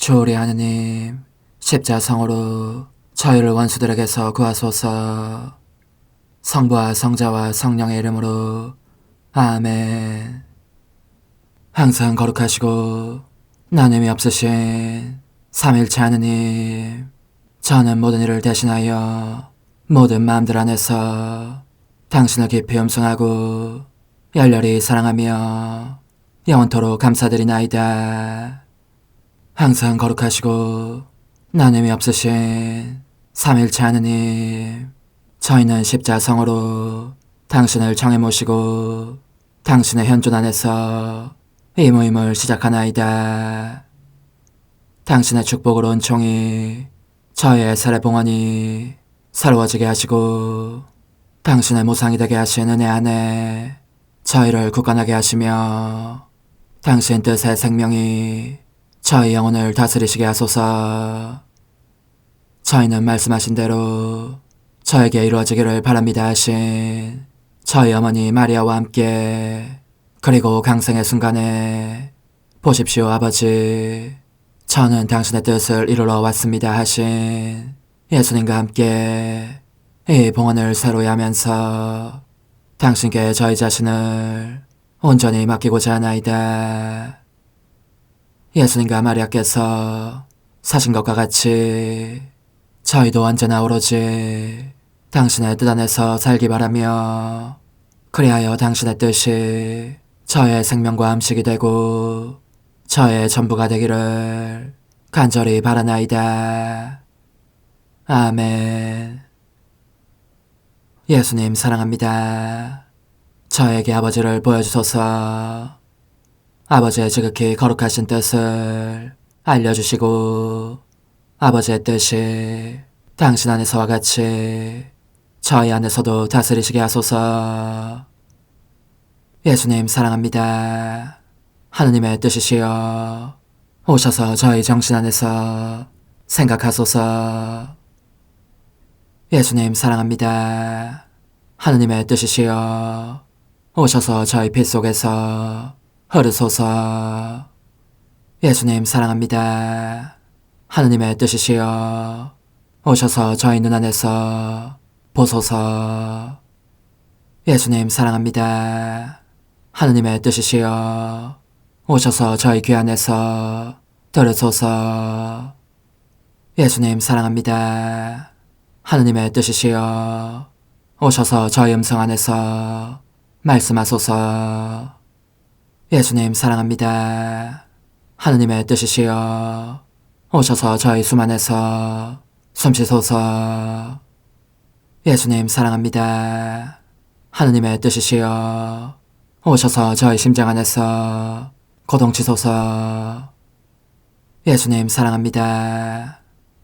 주오리 하느님, 십자성으로 저희를 원수들에게서 구하소서. 성부와 성자와 성령의 이름으로 아멘. 항상 거룩하시고 나눔이 없으신 삼일체 하느님, 저는 모든 일을 대신하여 모든 마음들 안에서 당신을 깊이 음성하고 열렬히 사랑하며 영원토록 감사드리나이다. 항상 거룩하시고 나눔이 없으신 삼일체 하느님, 저희는 십자성으로 당신을 정해 모시고 당신의 현존 안에서 이 모임을 시작하나이다. 당신의 축복으로 은총이 저희의 세례봉헌이 새로워지게 하시고 당신의 모상이 되게 하신 은혜 안에 저희를 굳건하게 하시며 당신 뜻의 생명이 저희 영혼을 다스리시게 하소서. 저희는 말씀하신 대로 저에게 이루어지기를 바랍니다 하신 저희 어머니 마리아와 함께, 그리고 강생의 순간에 보십시오 아버지, 저는 당신의 뜻을 이루러 왔습니다 하신 예수님과 함께 이 봉헌을 새로이 하면서 당신께 저희 자신을 온전히 맡기고자 하나이다. 예수님과 마리아께서 사신 것과 같이 저희도 언제나 오로지 당신의 뜻 안에서 살기 바라며, 그리하여 당신의 뜻이 저의 생명과 음식이 되고 저의 전부가 되기를 간절히 바라나이다. 아멘. 예수님 사랑합니다. 저에게 아버지를 보여주소서. 아버지의 지극히 거룩하신 뜻을 알려주시고 아버지의 뜻이 당신 안에서와 같이 저희 안에서도 다스리시게 하소서. 예수님 사랑합니다. 하느님의 뜻이시여 오셔서 저희 정신 안에서 생각하소서. 예수님 사랑합니다. 하느님의 뜻이시여 오셔서 저희 피 속에서 흐르소서. 예수님 사랑합니다. 하느님의 뜻이시여 오셔서 저희 눈 안에서 보소서. 예수님 사랑합니다. 하느님의 뜻이시여 오셔서 저희 귀 안에서 들으소서. 예수님 사랑합니다. 하느님의 뜻이시여 오셔서 저희 음성 안에서 말씀하소서. 예수님 사랑합니다. 하느님의 뜻이시여 오셔서 저희 숨 안에서 숨쉬소서. 예수님 사랑합니다. 하느님의 뜻이시여 오셔서 저희 심장 안에서 고동치소서. 예수님 사랑합니다.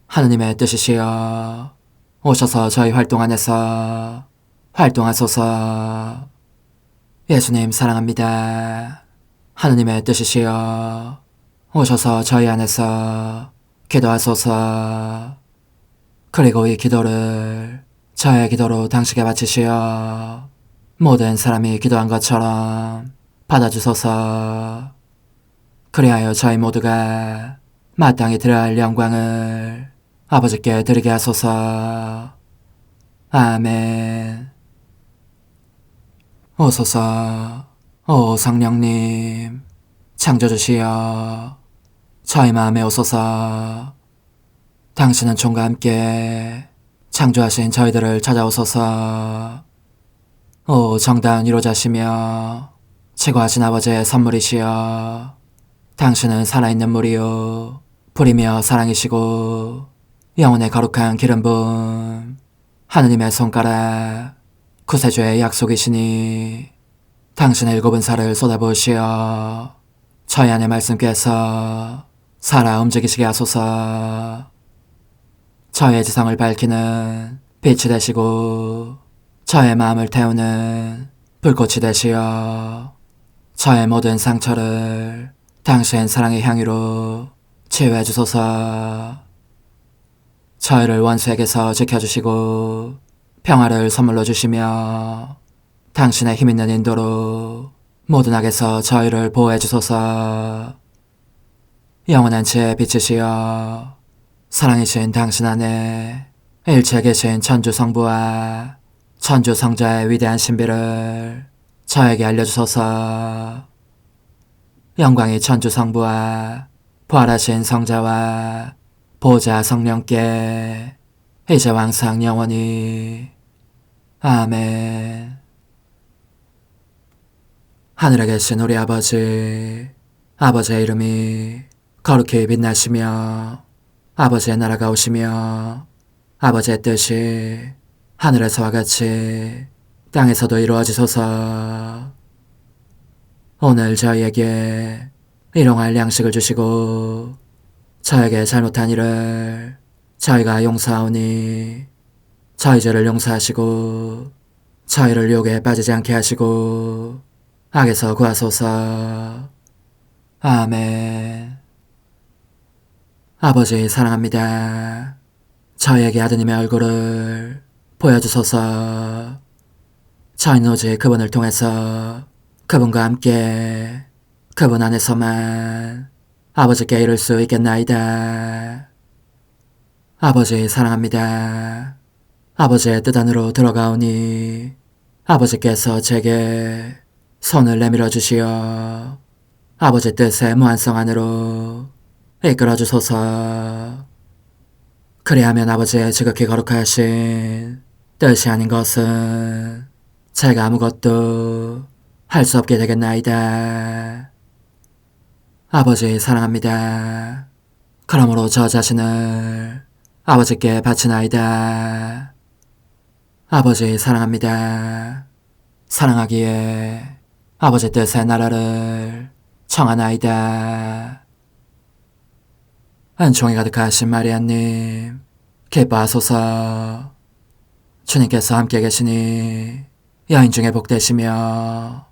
하느님의 뜻이시여 오셔서 저희 활동 안에서 활동하소서. 예수님 사랑합니다. 하느님의 뜻이시여 오셔서 저희 안에서 기도하소서. 그리고 이 기도를 저의 기도로 당신께 바치시어 모든 사람이 기도한 것처럼 받아주소서. 그리하여 저희 모두가 마땅히 드려야 할 영광을 아버지께 드리게 하소서. 아멘. 오소서. 오 성령님 창조주시여 저희 마음에 오소서. 당신은 총과 함께 창조하신 저희들을 찾아오소서. 오 정다운 위로자시며 최고하신 아버지의 선물이시여 당신은 살아있는 물이요 불이며 사랑이시고 영혼의 거룩한 기름 부음 하느님의 손가락 구세주의 약속이시니 당신의 일곱은 살을 쏟아부으시어 저희 안의 말씀께서 살아 움직이시게 하소서. 저의 지성을 밝히는 빛이 되시고 저의 마음을 태우는 불꽃이 되시어 저의 모든 상처를 당신 사랑의 향유로 치유해 주소서. 저희를 원수에게서 지켜주시고 평화를 선물로 주시며 당신의 힘있는 인도로 모든 악에서 저희를 보호해 주소서. 영원한 제 빛이시여 사랑이신 당신 안에 일체 계신 천주 성부와 천주 성자의 위대한 신비를 저에게 알려주소서. 영광이 천주 성부와 부활하신 성자와 보좌 성령께 이제와 항상 영원히 아멘. 하늘에 계신 우리 아버지, 아버지의 이름이 거룩히 빛나시며 아버지의 나라가 오시며 아버지의 뜻이 하늘에서와 같이 땅에서도 이루어지소서. 오늘 저희에게 일용할 양식을 주시고 저에게 잘못한 일을 저희가 용서하오니 저희 죄를 용서하시고 저희를 유혹에 빠지지 않게 하시고 악에서 구하소서. 아멘. 아버지 사랑합니다. 저희에게 아드님의 얼굴을 보여주소서. 저희는 오직 그분을 통해서 그분과 함께 그분 안에서만 아버지께 이룰 수 있겠나이다. 아버지 사랑합니다. 아버지의 뜻 안으로 들어가오니 아버지께서 제게 손을 내밀어 주시어 아버지 뜻의 무한성 안으로 이끌어 주소서. 그리하면 아버지의 지극히 거룩하신 뜻이 아닌 것은 제가 아무것도 할 수 없게 되겠나이다. 아버지 사랑합니다. 그러므로 저 자신을 아버지께 바치나이다. 아버지 사랑합니다. 사랑하기에 아버지 뜻의 나라를 청하나이다. 은총이 가득하신 마리아님, 기뻐하소서. 주님께서 함께 계시니 여인 중에 복되시며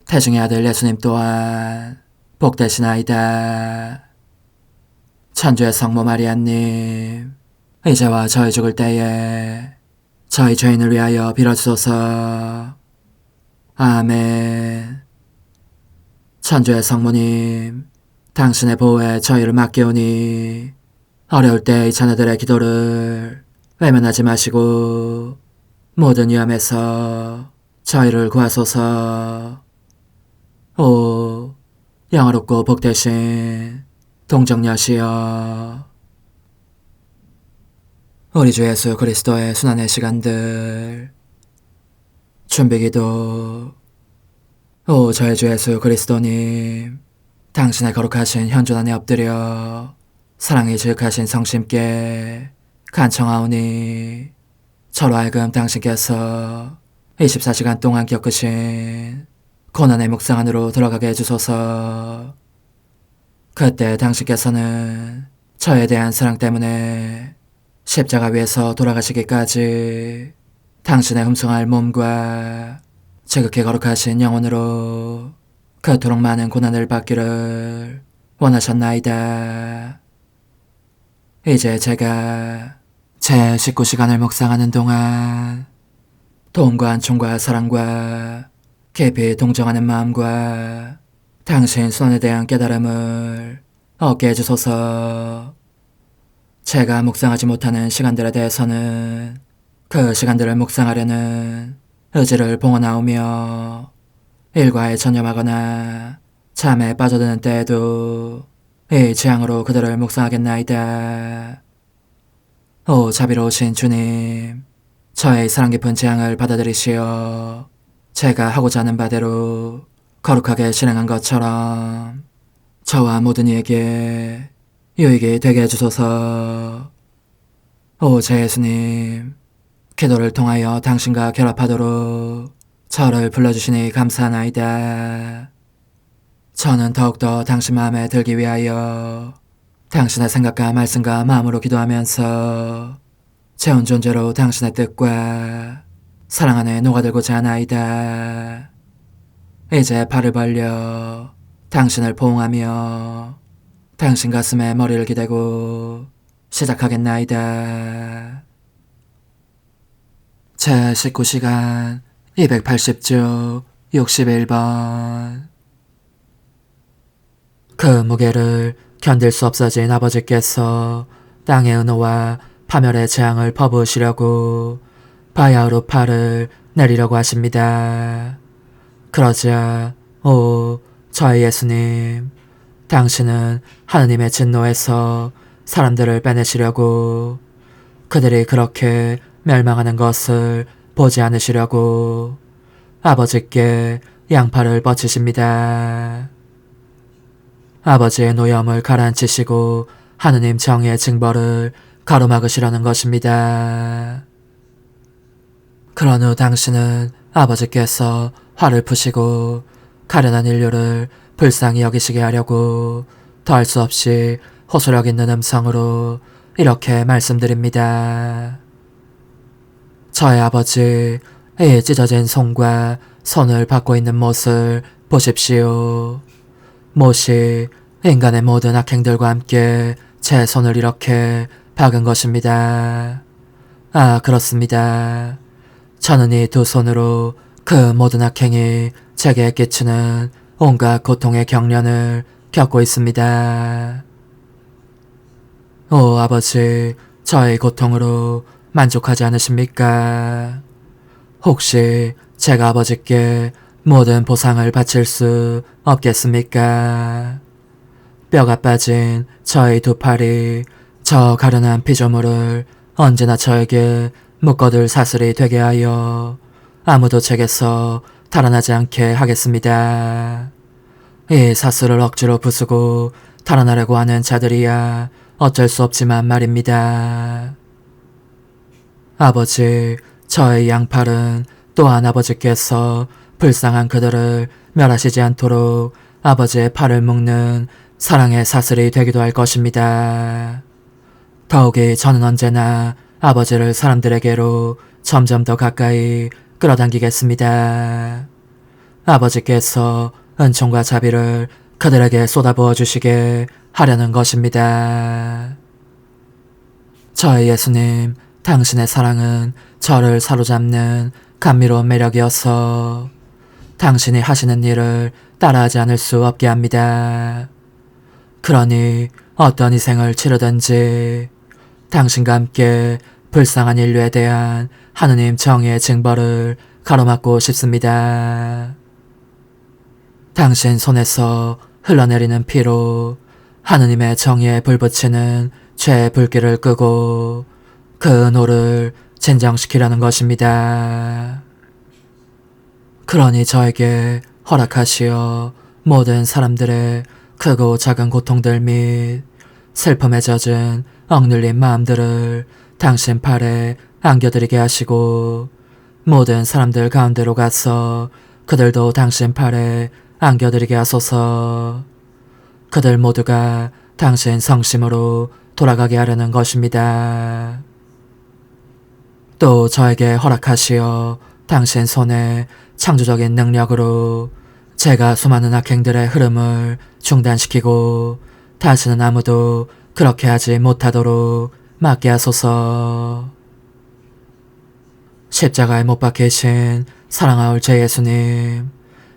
태중의 아들 예수님 또한 복되시나이다. 천주의 성모 마리아님, 이제와 저희 죽을 때에 저희 죄인을 위하여 빌어주소서. 아멘. 천주의 성모님, 당신의 보호에 저희를 맡기오니 어려울 때 이 자녀들의 기도를 외면하지 마시고 모든 위험에서 저희를 구하소서. 오, 영화롭고 복되신 동정녀시여, 우리 주 예수 그리스도의 순환의 시간들 준비기도. 오 저희 주 예수 그리스도님, 당신의 거룩하신 현존 안에 엎드려 사랑이 지극하신 성심께 간청하오니 저로 하여금 당신께서 24시간 동안 겪으신 고난의 묵상 안으로 들어가게 해주소서. 그때 당신께서는 저에 대한 사랑 때문에 십자가 위에서 돌아가시기까지 당신의 흠숭할 몸과 지극히 거룩하신 영혼으로 그토록 많은 고난을 받기를 원하셨나이다. 이제 제가 제 19시간을 묵상하는 동안 도움과 안총과 사랑과 깊이 동정하는 마음과 당신 순환에 대한 깨달음을 얻게 해주소서. 제가 묵상하지 못하는 시간들에 대해서는 그 시간들을 묵상하려는 의지를 봉헌하오며 일과에 전념하거나 잠에 빠져드는 때에도 이 재앙으로 그들을 묵상하겠나이다. 오 자비로우신 주님, 저의 사랑 깊은 재앙을 받아들이시어 제가 하고자 하는 바대로 거룩하게 실행한 것처럼 저와 모든 이에게 유익이 되게 해주소서. 오 제 예수님, 기도를 통하여 당신과 결합하도록 저를 불러주시니 감사하나이다. 저는 더욱더 당신 마음에 들기 위하여 당신의 생각과 말씀과 마음으로 기도하면서 제 온 존재로 당신의 뜻과 사랑 안에 녹아들고자 하나이다. 이제 발을 벌려 당신을 포옹하며 당신 가슴에 머리를 기대고 시작하겠나이다. 제 19시간 280주 61번. 그 무게를 견딜 수 없어진 아버지께서 땅의 은호와 파멸의 재앙을 퍼부으시려고 바야흐로 팔을 내리려고 하십니다. 그러자 저의 예수님, 당신은 하느님의 진노에서 사람들을 빼내시려고, 그들이 그렇게 멸망하는 것을 보지 않으시려고 아버지께 양팔을 뻗치십니다. 아버지의 노염을 가라앉히시고 하느님 정의의 징벌을 가로막으시려는 것입니다. 그런 후 당신은 아버지께서 화를 푸시고 가련한 인류를 불쌍히 여기시게 하려고 더할 수 없이 호소력 있는 음성으로 이렇게 말씀드립니다. 저의 아버지, 이 찢어진 손과 손을 받고 있는 못을 보십시오. 못이 인간의 모든 악행들과 함께 제 손을 이렇게 박은 것입니다. 아, 그렇습니다. 저는 이 두 손으로 그 모든 악행이 제게 끼치는 온갖 고통의 경련을 겪고 있습니다. 오 아버지, 저의 고통으로 만족하지 않으십니까? 혹시 제가 아버지께 모든 보상을 바칠 수 없겠습니까? 뼈가 빠진 저의 두 팔이 저 가련한 피조물을 언제나 저에게 묶어둘 사슬이 되게 하여 아무도 제게서 달아나지 않게 하겠습니다. 이 사슬을 억지로 부수고 달아나려고 하는 자들이야 어쩔 수 없지만 말입니다. 아버지, 저의 양팔은 또한 아버지께서 불쌍한 그들을 멸하시지 않도록 아버지의 팔을 묶는 사랑의 사슬이 되기도 할 것입니다. 더욱이 저는 언제나 아버지를 사람들에게로 점점 더 가까이 끌어당기겠습니다. 아버지께서 은총과 자비를 그들에게 쏟아부어 주시게 하려는 것입니다. 저의 예수님, 당신의 사랑은 저를 사로잡는 감미로운 매력이어서 당신이 하시는 일을 따라하지 않을 수 없게 합니다. 그러니 어떤 희생을 치르든지 당신과 함께 불쌍한 인류에 대한 하느님 정의의 징벌을 가로막고 싶습니다. 당신 손에서 흘러내리는 피로 하느님의 정의에 불붙이는 죄의 불길을 끄고 그 노를 진정시키려는 것입니다. 그러니 저에게 허락하시어 모든 사람들의 크고 작은 고통들 및 슬픔에 젖은 억눌린 마음들을 당신 팔에 안겨드리게 하시고 모든 사람들 가운데로 가서 그들도 당신 팔에 안겨드리게 하소서. 그들 모두가 당신 성심으로 돌아가게 하려는 것입니다. 또 저에게 허락하시어 당신 손에 창조적인 능력으로 제가 수많은 악행들의 흐름을 중단시키고 다시는 아무도 그렇게 하지 못하도록 막게 하소서. 십자가에 못 박히신 사랑하올 제 예수님,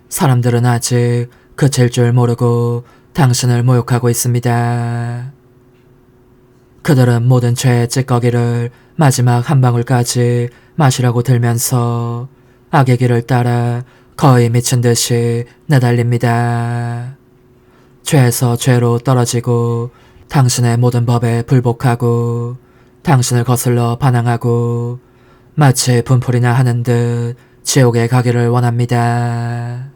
사람들은 아직 그칠 줄 모르고 당신을 모욕하고 있습니다. 그들은 모든 죄의 찌꺼기를 마지막 한 방울까지 마시려고 들면서 악의 길을 따라 거의 미친 듯이 내달립니다. 죄에서 죄로 떨어지고 당신의 모든 법에 불복하고 당신을 거슬러 반항하고 마치 분풀이나 하는 듯 지옥에 가기를 원합니다.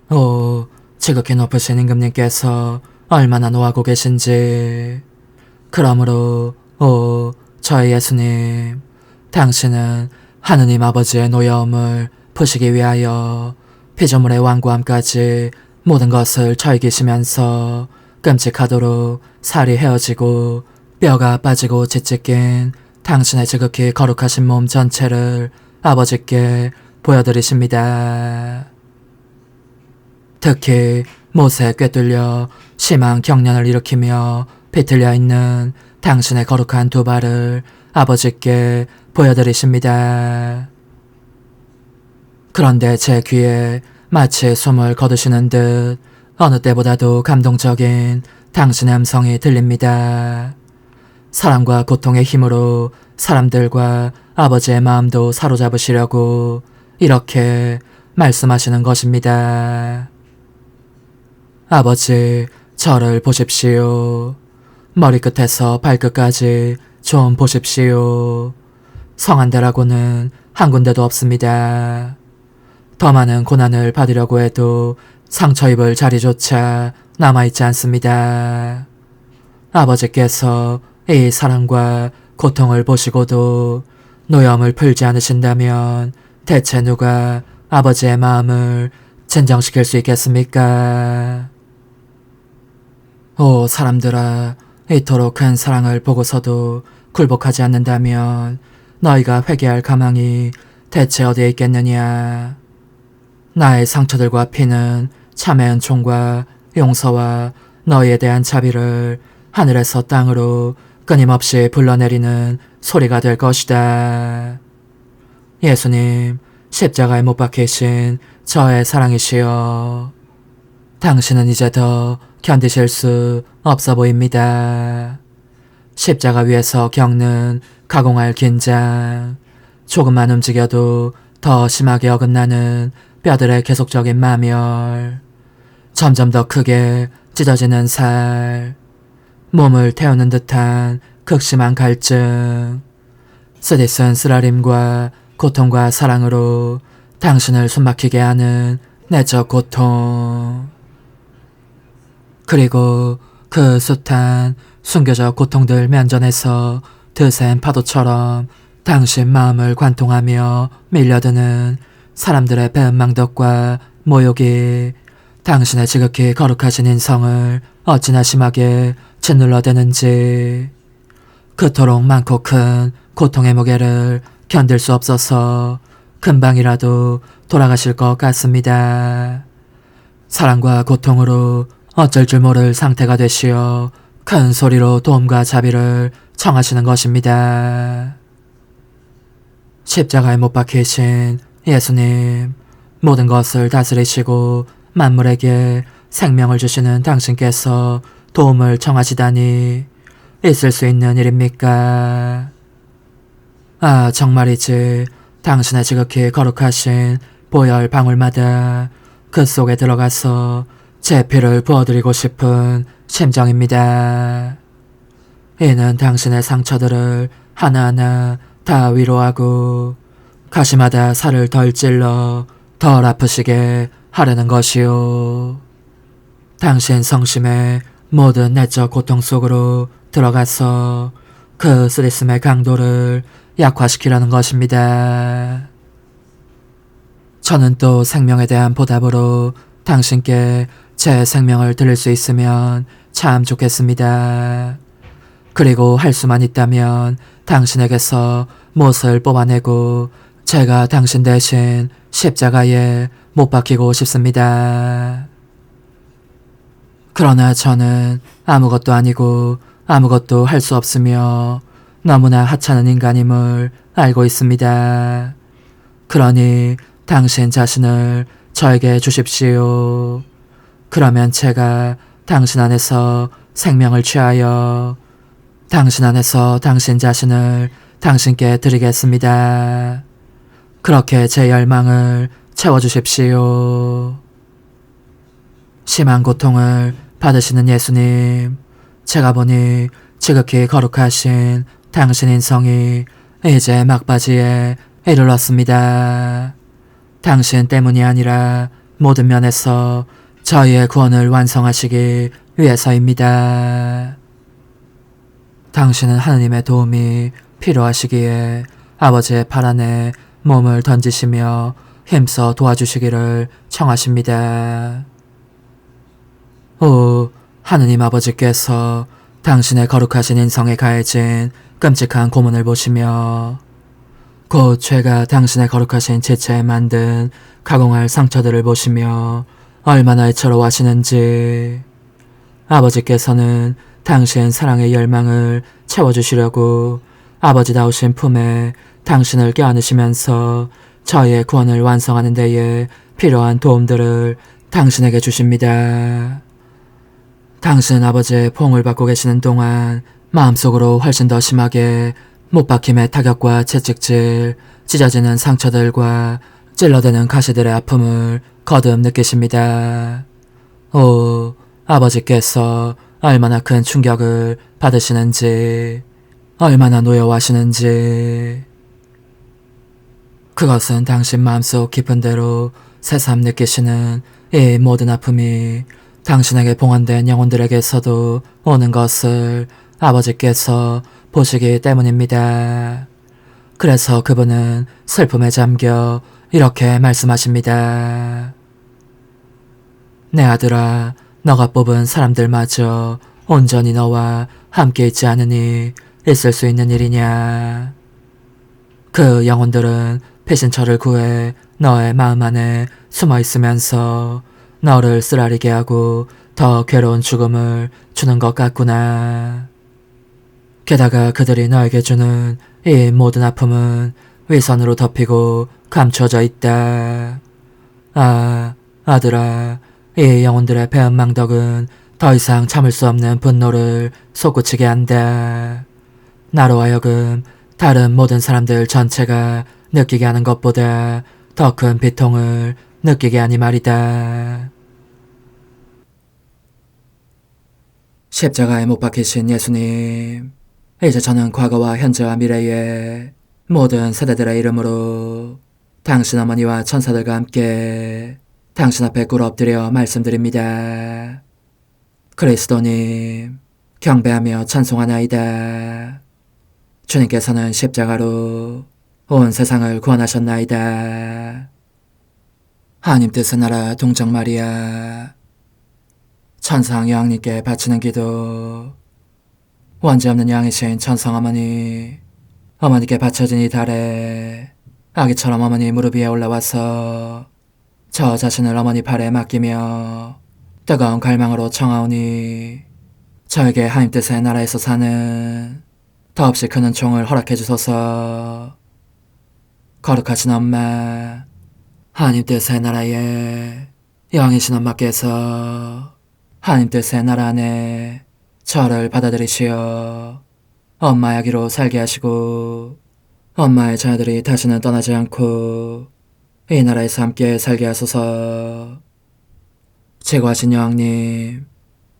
오, 지극히 높으신 임금님께서 얼마나 노하고 계신지. 그러므로 저의 예수님, 당신은 하느님 아버지의 노여움을 푸시기 위하여 피조물의 완고함까지 모든 것을 저이기시면서 끔찍하도록 살이 헤어지고 뼈가 빠지고 짓찢긴 당신의 지극히 거룩하신 몸 전체를 아버지께 보여드리십니다. 특히 못에 꿰뚫려 심한 경련을 일으키며 비틀려 있는 당신의 거룩한 두 발을 아버지께 보여드리십니다. 그런데 제 귀에 마치 숨을 거두시는 듯 어느 때보다도 감동적인 당신의 음성이 들립니다. 사랑과 고통의 힘으로 사람들과 아버지의 마음도 사로잡으시려고 이렇게 말씀하시는 것입니다. 아버지, 저를 보십시오. 머리끝에서 발끝까지 좀 보십시오. 성한 데라고는 한 군데도 없습니다. 더 많은 고난을 받으려고 해도 상처 입을 자리조차 남아있지 않습니다. 아버지께서 이 사랑과 고통을 보시고도 노염을 풀지 않으신다면 대체 누가 아버지의 마음을 진정시킬 수 있겠습니까? 오 사람들아, 이토록 큰 사랑을 보고서도 굴복하지 않는다면 너희가 회개할 가망이 대체 어디에 있겠느냐. 나의 상처들과 피는 참의 은총과 용서와 너희에 대한 자비를 하늘에서 땅으로 끊임없이 불러내리는 소리가 될 것이다. 예수님, 십자가에 못 박히신 저의 사랑이시여, 당신은 이제 더 견디실 수 없어 보입니다. 십자가 위에서 겪는 가공할 긴장, 조금만 움직여도 더 심하게 어긋나는 뼈들의 계속적인 마멸, 점점 더 크게 찢어지는 살, 몸을 태우는 듯한 극심한 갈증, 쓰디쓴 쓰라림과 고통과 사랑으로 당신을 숨막히게 하는 내적 고통, 그리고 그 숱한 숨겨져 고통들 면전에서 드센 파도처럼 당신 마음을 관통하며 밀려드는 사람들의 배은망덕과 모욕이 당신의 지극히 거룩하신 인성을 어찌나 심하게 짓눌러대는지, 그토록 많고 큰 고통의 무게를 견딜 수 없어서 금방이라도 돌아가실 것 같습니다. 사랑과 고통으로 어쩔 줄 모를 상태가 되시어 큰 소리로 도움과 자비를 청하시는 것입니다. 십자가에 못 박히신 예수님, 모든 것을 다스리시고 만물에게 생명을 주시는 당신께서 도움을 청하시다니 있을 수 있는 일입니까? 아, 정말이지. 당신의 지극히 거룩하신 보혈 방울마다 그 속에 들어가서 제 피를 부어드리고 싶은 심정입니다. 이는 당신의 상처들을 하나하나 다 위로하고 가시마다 살을 덜 찔러 덜 아프시게 하려는 것이요. 당신 성심의 모든 내적 고통 속으로 들어가서 그 쓰디씀의 강도를 약화시키려는 것입니다. 저는 또 생명에 대한 보답으로 당신께 제 생명을 드릴 수 있으면 참 좋겠습니다. 그리고 할 수만 있다면 당신에게서 못을 뽑아내고 제가 당신 대신 십자가에 못 박히고 싶습니다. 그러나 저는 아무것도 아니고 아무것도 할 수 없으며 너무나 하찮은 인간임을 알고 있습니다. 그러니 당신 자신을 저에게 주십시오. 그러면 제가 당신 안에서 생명을 취하여 당신 안에서 당신 자신을 당신께 드리겠습니다. 그렇게 제 열망을 채워주십시오. 심한 고통을 받으시는 예수님, 제가 보니 지극히 거룩하신 당신 인성이 이제 막바지에 이르렀습니다. 당신 때문이 아니라 모든 면에서 저희의 구원을 완성하시기 위해서입니다. 당신은 하느님의 도움이 필요하시기에 아버지의 발 안에 몸을 던지시며 힘써 도와주시기를 청하십니다. 오, 하느님 아버지께서 당신의 거룩하신 인성에 가해진 끔찍한 고문을 보시며 곧 죄가 당신의 거룩하신 지체에 만든 가공할 상처들을 보시며 얼마나 애처로워하시는지, 아버지께서는 당신 사랑의 열망을 채워주시려고 아버지다우신 품에 당신을 껴안으시면서 저희의 구원을 완성하는 데에 필요한 도움들을 당신에게 주십니다. 당신은 아버지의 포옹을 받고 계시는 동안 마음속으로 훨씬 더 심하게 못 박힘의 타격과 채찍질, 찢어지는 상처들과 찔러대는 가시들의 아픔을 거듭 느끼십니다. 오, 아버지께서 얼마나 큰 충격을 받으시는지, 얼마나 노여워하시는지. 그것은 당신 마음속 깊은 데로 새삼 느끼시는 이 모든 아픔이 당신에게 봉헌된 영혼들에게서도 오는 것을 아버지께서 보시기 때문입니다. 그래서 그분은 슬픔에 잠겨 이렇게 말씀하십니다. 내 아들아, 너가 뽑은 사람들마저 온전히 너와 함께 있지 않으니 있을 수 있는 일이냐. 그 영혼들은 배신처를 구해 너의 마음 안에 숨어 있으면서 너를 쓰라리게 하고 더 괴로운 죽음을 주는 것 같구나. 게다가 그들이 너에게 주는 이 모든 아픔은 위선으로 덮이고 감춰져 있다. 아, 아들아, 이 영혼들의 배은망덕은 더 이상 참을 수 없는 분노를 솟구치게 한다. 나로 하여금 다른 모든 사람들 전체가 느끼게 하는 것보다 더 큰 비통을 느끼게 하니 말이다. 십자가에 못 박히신 예수님, 이제 저는 과거와 현재와 미래의 모든 세대들의 이름으로 당신 어머니와 천사들과 함께 당신 앞에 꿇어 엎드려 말씀드립니다. 그리스도님, 경배하며 찬송하나이다. 주님께서는 십자가로 온 세상을 구원하셨나이다. 하나님 뜻의 나라 동정 마리아, 천상 여왕님께 바치는 기도. 원죄 없는 양이신 천상 어머니, 어머니께 바쳐진 이 달에 아기처럼 어머니 무릎 위에 올라와서 저 자신을 어머니 팔에 맡기며 뜨거운 갈망으로 청하오니 저에게 하나님 뜻의 나라에서 사는 더없이 큰 은총을 허락해 주소서. 거룩하신 엄마, 하나님 뜻의 나라에 영이신 엄마께서 하나님 뜻의 나라 안에 저를 받아들이시어 엄마의 아기로 살게 하시고 엄마의 자녀들이 다시는 떠나지 않고 이 나라에서 함께 살게 하소서. 제거하신 여왕님,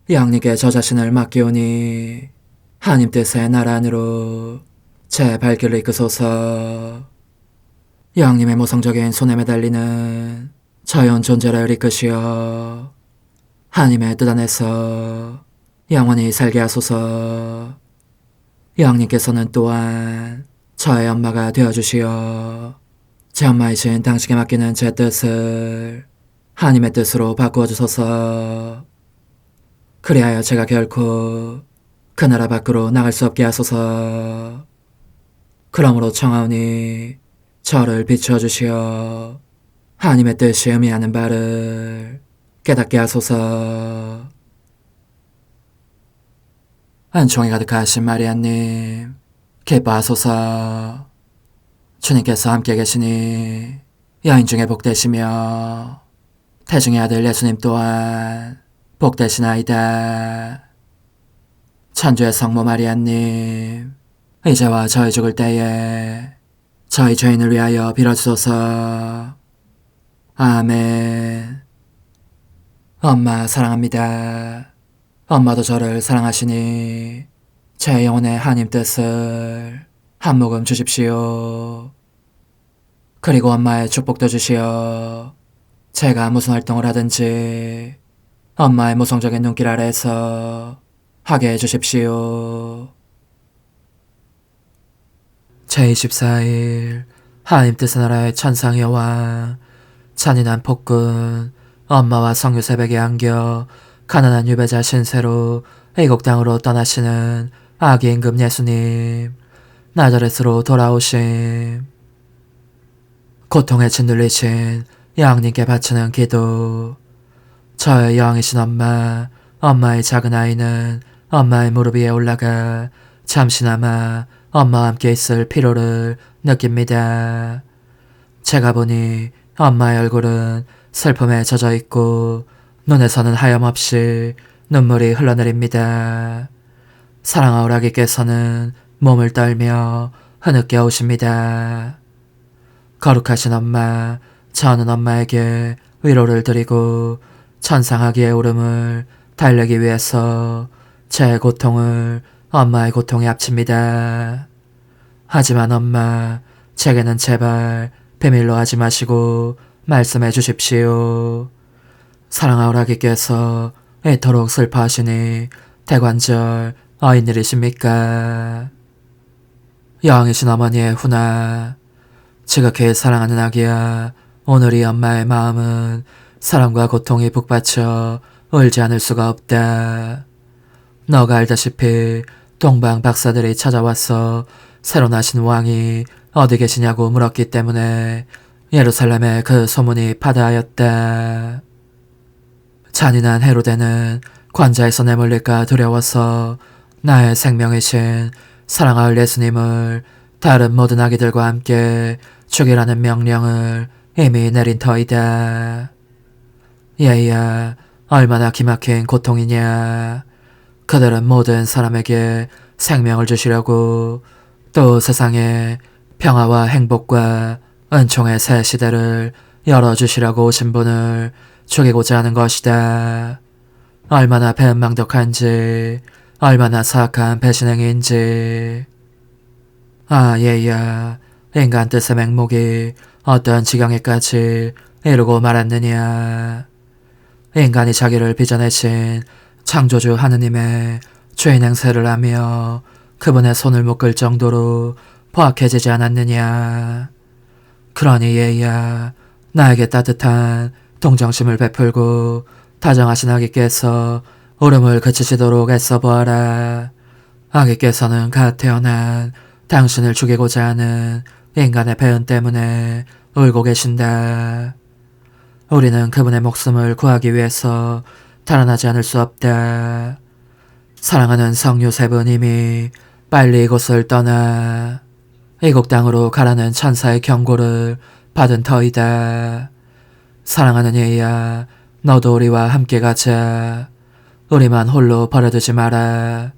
여왕님께 저 자신을 맡기오니 하나님 뜻의 나라 안으로 제 발길을 이끄소서. 여왕님의 모성적인 손에 매달리는 자연 존재를 이끄시어 하나님의 뜻 안에서 영원히 살게 하소서. 여왕님께서는 또한 저의 엄마가 되어주시어 제 엄마이신 당신께 맡기는 제 뜻을 하나님의 뜻으로 바꾸어 주소서. 그리하여 제가 결코 그 나라 밖으로 나갈 수 없게 하소서. 그러므로 청하오니 저를 비추어 주시어 하나님의 뜻이 의미하는 바를 깨닫게 하소서. 은총이 가득하신 마리아님, 기뻐하소서. 주님께서 함께 계시니 여인 중에 복되시며 태중의 아들 예수님 또한 복되시나이다. 천주의 성모 마리아님, 이제와 저희 죽을 때에 저희 죄인을 위하여 빌어주소서. 아멘. 엄마 사랑합니다. 엄마도 저를 사랑하시니 제 영혼의 하나님 뜻을 한 모금 주십시오. 그리고 엄마의 축복도 주시어 제가 무슨 활동을 하든지 엄마의 모성적인 눈길 아래에서 하게 해주십시오. 제24일 하나님 뜻의 나라의 천상 여왕, 잔인한 폭군, 엄마와 성유 새벽에 안겨 가난한 유배자 신세로 애국 땅으로 떠나시는 아기 임금 예수님, 나자렛으로 돌아오심. 고통에 짓눌리신 여왕님께 바치는 기도. 저의 여왕이신 엄마, 엄마의 작은 아이는 엄마의 무릎 위에 올라가 잠시나마 엄마와 함께 있을 필요를 느낍니다. 제가 보니 엄마의 얼굴은 슬픔에 젖어 있고 눈에서는 하염없이 눈물이 흘러내립니다. 사랑하오 라기께서는 몸을 떨며 흐느껴 오십니다. 거룩하신 엄마, 저는 엄마에게 위로를 드리고 천상하기의 울음을 달래기 위해서 제 고통을 엄마의 고통에 합칩니다. 하지만 엄마, 제게는 제발 비밀로 하지 마시고 말씀해 주십시오. 사랑하오라기께서 이토록 슬퍼하시니 대관절 어인일이십니까? 여왕이신 어머니의 훈아, 지극히 사랑하는 아기야, 오늘 이 엄마의 마음은 사랑과 고통이 북받쳐 울지 않을 수가 없다. 너가 알다시피 동방 박사들이 찾아와서 새로 나신 왕이 어디 계시냐고 물었기 때문에 예루살렘에 그 소문이 파다하였다. 잔인한 헤로데는 관자에서 내몰릴까 두려워서 나의 생명이신 사랑하을 예수님을 다른 모든 아기들과 함께 죽이라는 명령을 이미 내린 터이다. 얘야, 얼마나 기막힌 고통이냐. 그들은 모든 사람에게 생명을 주시려고 또 세상에 평화와 행복과 은총의 새 시대를 열어주시려고 오신 분을 죽이고자 하는 것이다. 얼마나 배은망덕한지, 얼마나 사악한 배신행위인지. 아, 얘야, 인간 뜻의 맹목이 어떤 지경에까지 이루고 말았느냐. 인간이 자기를 빚어내신 창조주 하느님의 죄인 행세를 하며 그분의 손을 묶을 정도로 포악해지지 않았느냐. 그러니 얘야, 나에게 따뜻한 동정심을 베풀고 다정하신 아기께서 울음을 그치시도록 애써보아라. 아기께서는 갓 태어난 당신을 죽이고자 하는 인간의 배은 때문에 울고 계신다. 우리는 그분의 목숨을 구하기 위해서 달아나지 않을 수 없다. 사랑하는 성 요셉은 이미 빨리 이곳을 떠나 이국 땅으로 가라는 천사의 경고를 받은 터이다. 사랑하는 얘야, 너도 우리와 함께 가자. 우리만 홀로 버려두지 마라.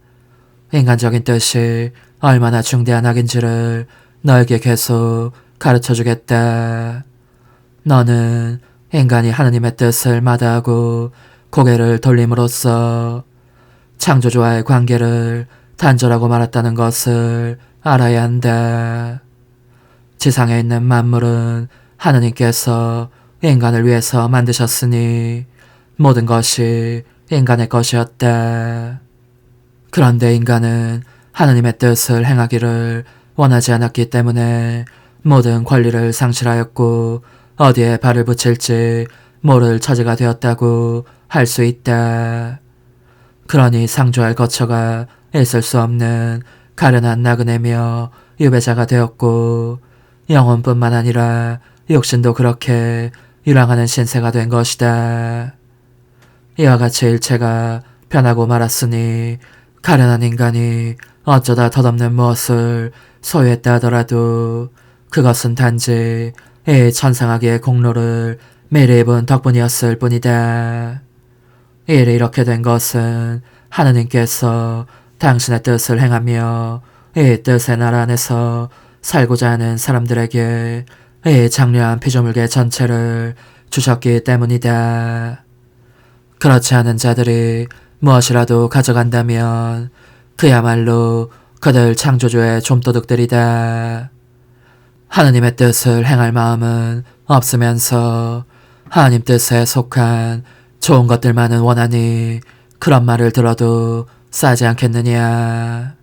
인간적인 뜻이 얼마나 중대한 악인지를 너에게 계속 가르쳐주겠다. 너는 인간이 하느님의 뜻을 마다하고 고개를 돌림으로써 창조주와의 관계를 단절하고 말았다는 것을 알아야 한다. 지상에 있는 만물은 하느님께서 인간을 위해서 만드셨으니 모든 것이 인간의 것이었다. 그런데 인간은 하느님의 뜻을 행하기를 원하지 않았기 때문에 모든 권리를 상실하였고 어디에 발을 붙일지 모를 처지가 되었다고 할 수 있다. 그러니 상조할 거처가 있을 수 없는 가련한 나그네며 유배자가 되었고 영혼뿐만 아니라 육신도 그렇게 유랑하는 신세가 된 것이다. 이와 같이 일체가 변하고 말았으니 가련한 인간이 어쩌다 덧없는 무엇을 소유했다 하더라도 그것은 단지 이 천상하기의 공로를 미리 입은 덕분이었을 뿐이다. 일이 이렇게 된 것은 하느님께서 당신의 뜻을 행하며 이 뜻의 나라 안에서 살고자 하는 사람들에게 이 장려한 피조물계 전체를 주셨기 때문이다. 그렇지 않은 자들이 무엇이라도 가져간다면 그야말로 그들 창조주의 좀도둑들이다. 하느님의 뜻을 행할 마음은 없으면서 하느님 뜻에 속한 좋은 것들만은 원하니 그런 말을 들어도 싸지 않겠느냐.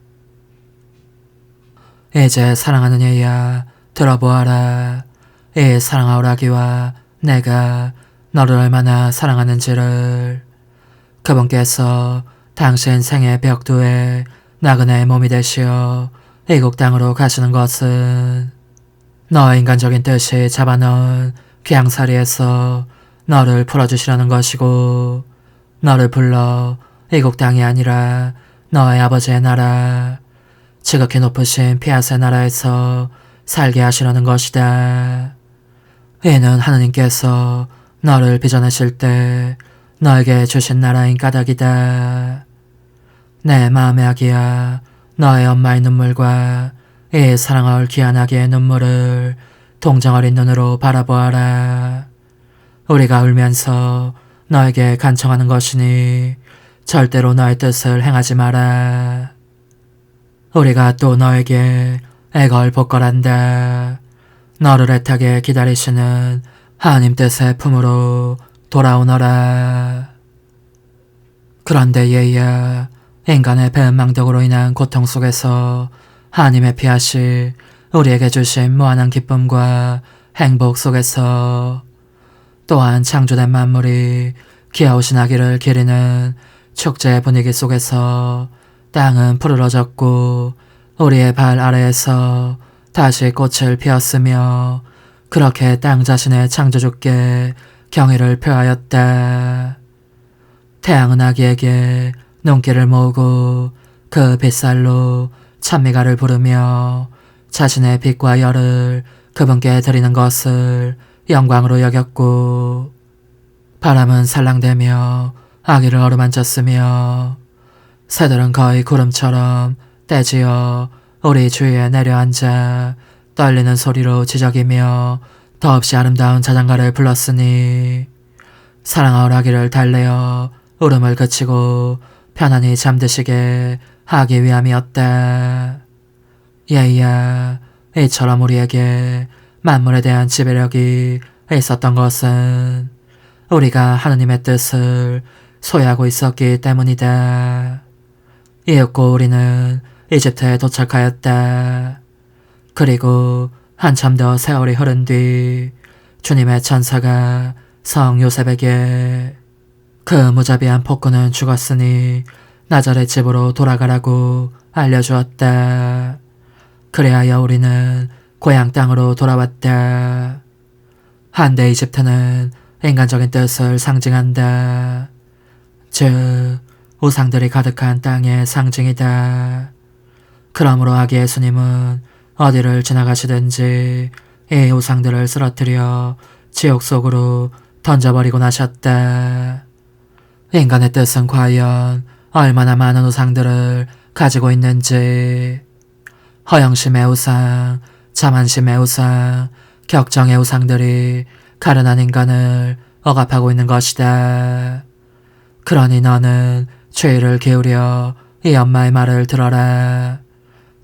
이제 사랑하는 얘야, 들어보아라. 이 사랑하오라기와 내가 너를 얼마나 사랑하는지를. 그분께서 당신 생의 벽두에 나그네의 몸이 되시어 이국 땅으로 가시는 것은 너의 인간적인 뜻이 잡아넣은 귀양살이에서 너를 풀어주시려는 것이고 너를 불러 이국 땅이 아니라 너의 아버지의 나라, 지극히 높으신 피아세 나라에서 살게 하시려는 것이다. 이는 하느님께서 너를 빚어내실 때 너에게 주신 나라인 까닭이다. 내 마음의 아기야, 너의 엄마의 눈물과 이 사랑할 귀한 아기의 눈물을 동정 어린 눈으로 바라보아라. 우리가 울면서 너에게 간청하는 것이니 절대로 너의 뜻을 행하지 마라. 우리가 또 너에게 애걸복걸한다. 너를 애타게 기다리시는 하나님 뜻의 품으로 돌아오너라. 그런데 얘야, 인간의 배은망덕으로 인한 고통 속에서 하나님의 피하시 우리에게 주신 무한한 기쁨과 행복 속에서 또한 창조된 만물이 귀여우신 아기를 기리는 축제 분위기 속에서 땅은 푸르러졌고 우리의 발 아래에서 다시 꽃을 피웠으며 그렇게 땅 자신의 창조주께 경의를 표하였다. 태양은 아기에게 눈길을 모으고 그 빗살로 찬미가를 부르며 자신의 빛과 열을 그분께 드리는 것을 영광으로 여겼고 바람은 살랑대며 아기를 어루만졌으며 새들은 거의 구름처럼 떼지어 우리 주위에 내려앉아 떨리는 소리로 지저귀며 더없이 아름다운 자장가를 불렀으니 사랑하올 아기를 달래어 울음을 그치고 편안히 잠드시게 하기 위함이었다. 얘야, 이처럼 우리에게 만물에 대한 지배력이 있었던 것은 우리가 하느님의 뜻을 소유하고 있었기 때문이다. 이윽고 우리는 이집트에 도착하였다. 그리고 한참 더 세월이 흐른 뒤 주님의 천사가 성 요셉에게 그 무자비한 폭군은 죽었으니 나자렛 집으로 돌아가라고 알려주었다. 그래하여 우리는 고향 땅으로 돌아왔다. 한때 이집트는 인간적인 뜻을 상징한다. 즉 우상들이 가득한 땅의 상징이다. 그러므로 아기 예수님은 어디를 지나가시든지 이 우상들을 쓰러뜨려 지옥 속으로 던져버리고 나셨다. 인간의 뜻은 과연 얼마나 많은 우상들을 가지고 있는지. 허영심의 우상, 자만심의 우상, 격정의 우상들이 가련한 인간을 억압하고 있는 것이다. 그러니 너는 주의를 기울여 이 엄마의 말을 들어라.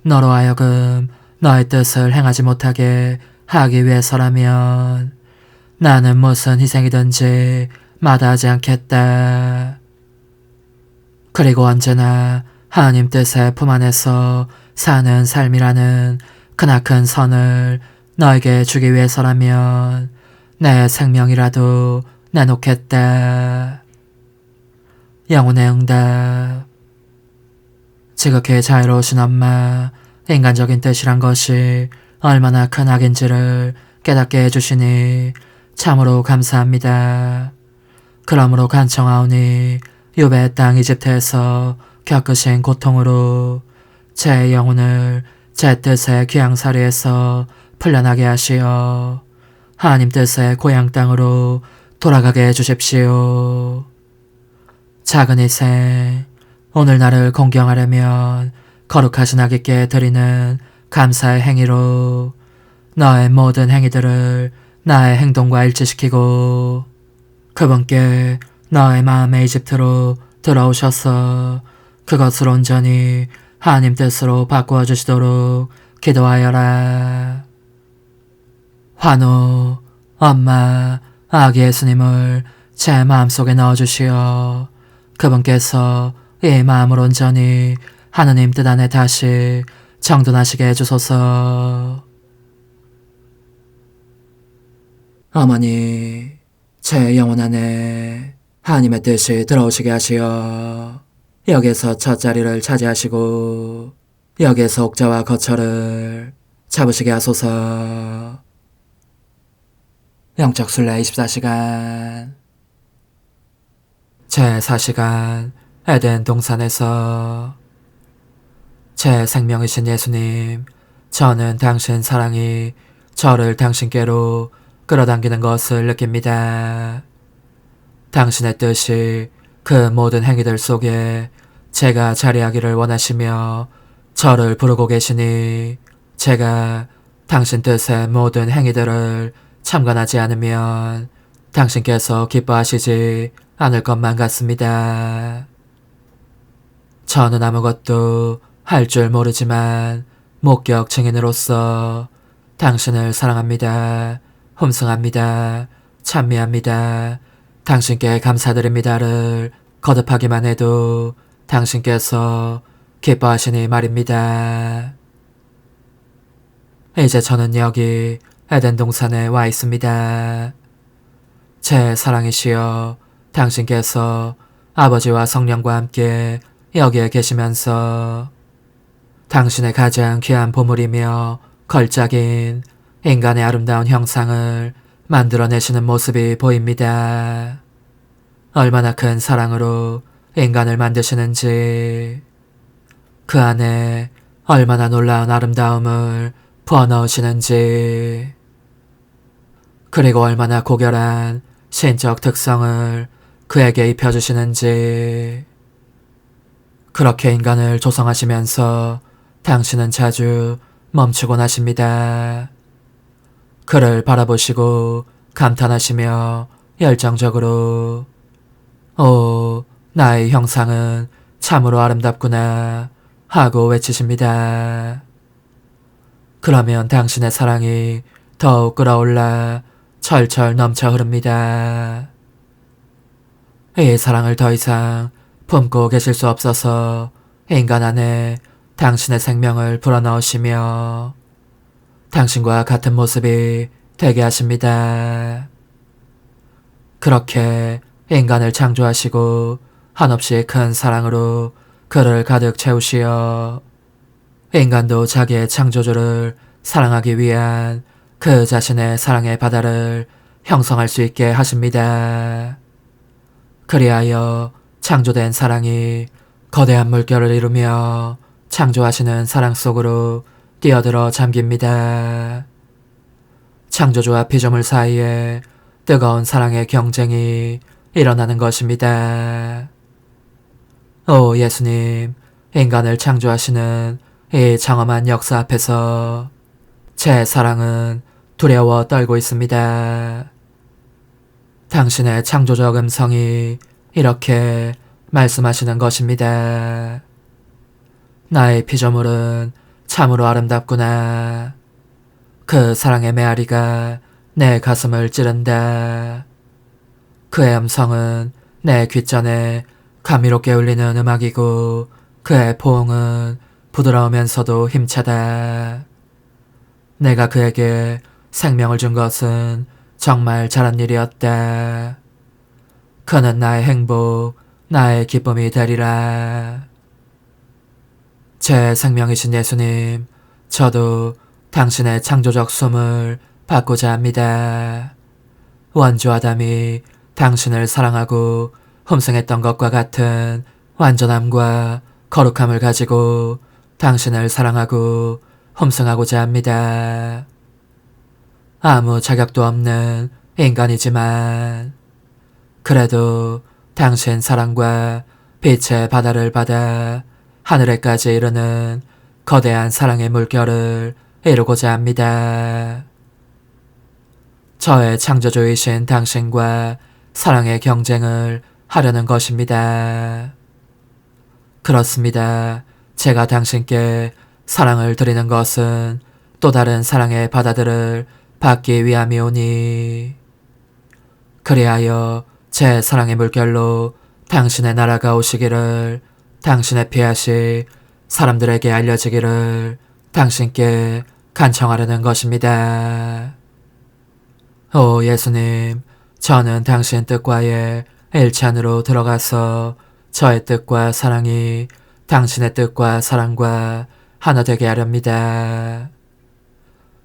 너로 하여금 너의 뜻을 행하지 못하게 하기 위해서라면 나는 무슨 희생이든지 마다하지 않겠다. 그리고 언제나 하나님 뜻의 품 안에서 사는 삶이라는 크나큰 선을 너에게 주기 위해서라면 내 생명이라도 내놓겠다. 영혼의 응답. 지극히 자유로우신 엄마, 인간적인 뜻이란 것이 얼마나 큰 악인지를 깨닫게 해주시니 참으로 감사합니다. 그러므로 간청하오니 유배의 땅 이집트에서 겪으신 고통으로 제 영혼을 제 뜻의 귀양살이에서 풀려나게 하시어 하나님 뜻의 고향 땅으로 돌아가게 해주십시오. 작은 희생, 오늘 나를 공경하려면 거룩하신 아기께 드리는 감사의 행위로 너의 모든 행위들을 나의 행동과 일치시키고 그분께 너의 마음의 이집트로 들어오셔서 그것을 온전히 하나님 뜻으로 바꾸어 주시도록 기도하여라. 환호, 엄마, 아기 예수님을 제 마음속에 넣어주시어 그분께서 이 마음을 온전히 하느님 뜻 안에 다시 정돈하시게 해주소서. 어머니, 제 영혼 안에 하나님의 뜻이 들어오시게 하시어 여기에서 첫 자리를 차지하시고 여기에서 옥자와 거처를 잡으시게 하소서. 영적 순례 24시간 제4시간 에덴 동산에서 제 생명이신 예수님, 저는 당신 사랑이 저를 당신께로 끌어당기는 것을 느낍니다. 당신의 뜻이 그 모든 행위들 속에 제가 자리하기를 원하시며 저를 부르고 계시니 제가 당신 뜻의 모든 행위들을 참관하지 않으면 당신께서 기뻐하시지 않을 것만 같습니다. 저는 아무것도 할 줄 모르지만 목격 증인으로서 당신을 사랑합니다. 흠숭합니다. 찬미합니다. 당신께 감사드립니다를 거듭하기만 해도 당신께서 기뻐하시니 말입니다. 이제 저는 여기 에덴 동산에 와 있습니다. 제 사랑이시여, 당신께서 아버지와 성령과 함께 여기에 계시면서 당신의 가장 귀한 보물이며 걸작인 인간의 아름다운 형상을 만들어내시는 모습이 보입니다. 얼마나 큰 사랑으로 인간을 만드시는지, 그 안에 얼마나 놀라운 아름다움을 부어넣으시는지, 그리고 얼마나 고결한 신적 특성을 그에게 입혀주시는지. 그렇게 인간을 조성하시면서 당신은 자주 멈추곤 하십니다. 그를 바라보시고 감탄하시며 열정적으로 오, 나의 형상은 참으로 아름답구나 하고 외치십니다. 그러면 당신의 사랑이 더욱 끌어올라 철철 넘쳐 흐릅니다. 이 사랑을 더 이상 품고 계실 수 없어서 인간 안에 당신의 생명을 불어넣으시며 당신과 같은 모습이 되게 하십니다. 그렇게 인간을 창조하시고 한없이 큰 사랑으로 그를 가득 채우시어 인간도 자기의 창조주를 사랑하기 위한 그 자신의 사랑의 바다를 형성할 수 있게 하십니다. 그리하여 창조된 사랑이 거대한 물결을 이루며 창조하시는 사랑 속으로 뛰어들어 잠깁니다. 창조주와 피조물 사이에 뜨거운 사랑의 경쟁이 일어나는 것입니다. 오 예수님, 인간을 창조하시는 이 장엄한 역사 앞에서 제 사랑은 두려워 떨고 있습니다. 당신의 창조적 음성이 이렇게 말씀하시는 것입니다. 나의 피조물은 참으로 아름답구나. 그 사랑의 메아리가 내 가슴을 찌른다. 그의 음성은 내 귓전에 감미롭게 울리는 음악이고 그의 포옹은 부드러우면서도 힘차다. 내가 그에게 생명을 준 것은 정말 잘한 일이었다. 그는 나의 행복, 나의 기쁨이 되리라. 제 생명이신 예수님, 저도 당신의 창조적 숨을 받고자 합니다. 원주 아담이 당신을 사랑하고 흠숭했던 것과 같은 완전함과 거룩함을 가지고 당신을 사랑하고 흠숭하고자 합니다. 아무 자격도 없는 인간이지만 그래도 당신 사랑과 빛의 바다를 받아 하늘에까지 이르는 거대한 사랑의 물결을 이루고자 합니다. 저의 창조주이신 당신과 사랑의 경쟁을 하려는 것입니다. 그렇습니다. 제가 당신께 사랑을 드리는 것은 또 다른 사랑의 바다들을 받기 위함이오니 그리하여 제 사랑의 물결로 당신의 나라가 오시기를, 당신의 피앗이 사람들에게 알려지기를 당신께 간청하려는 것입니다. 오 예수님, 저는 당신 뜻과의 일치 안으로 들어가서 저의 뜻과 사랑이 당신의 뜻과 사랑과 하나 되게 하렵니다.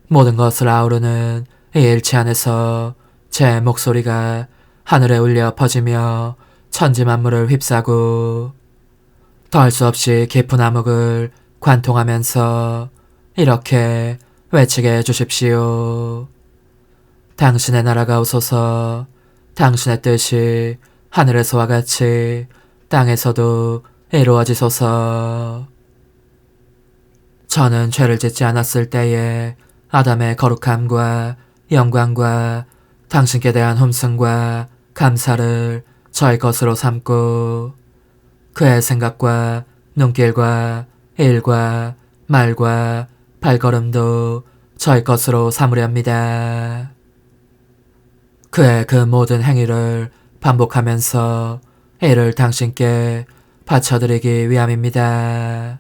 모든 것을 아우르는 이 일치 안에서 제 목소리가 하늘에 울려 퍼지며 천지 만물을 휩싸고 더할 수 없이 깊은 암흑을 관통하면서 이렇게 외치게 해주십시오. 당신의 나라가 오소서, 당신의 뜻이 하늘에서와 같이 땅에서도 이루어지소서. 저는 죄를 짓지 않았을 때에 아담의 거룩함과 영광과 당신께 대한 흠승과 감사를 저의 것으로 삼고 그의 생각과 눈길과 일과 말과 발걸음도 저의 것으로 삼으려 합니다. 그의 그 모든 행위를 반복하면서 이를 당신께 바쳐드리기 위함입니다.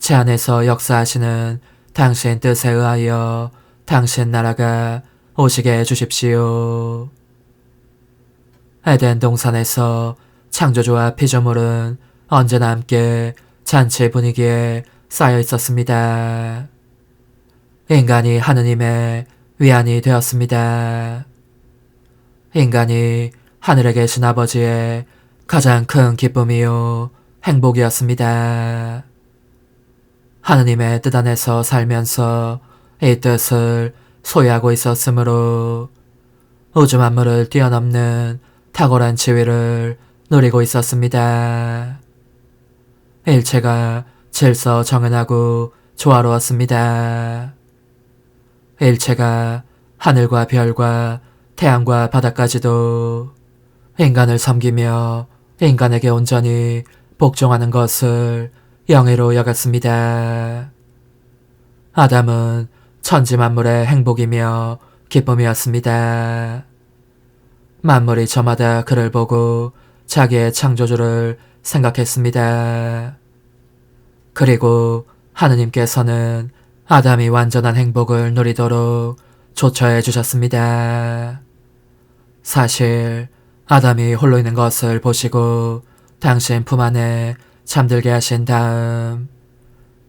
제 안에서 역사하시는 당신 뜻에 의하여 당신 나라가 오시게 해주십시오. 에덴 동산에서 창조주와 피조물은 언제나 함께 잔치 분위기에 쌓여 있었습니다. 인간이 하느님의 위안이 되었습니다. 인간이 하늘에 계신 아버지의 가장 큰 기쁨이요 행복이었습니다. 하느님의 뜻 안에서 살면서 이 뜻을 소유하고 있었으므로 우주 만물을 뛰어넘는 탁월한 지위를 누리고 있었습니다. 일체가 질서 정연하고 조화로웠습니다. 일체가 하늘과 별과 태양과 바다까지도 인간을 섬기며 인간에게 온전히 복종하는 것을 영예로 여겼습니다. 아담은 천지 만물의 행복이며 기쁨이었습니다. 만물이 저마다 그를 보고 자기의 창조주를 생각했습니다. 그리고 하느님께서는 아담이 완전한 행복을 누리도록 조처해 주셨습니다. 사실 아담이 홀로 있는 것을 보시고 당신 품 안에 잠들게 하신 다음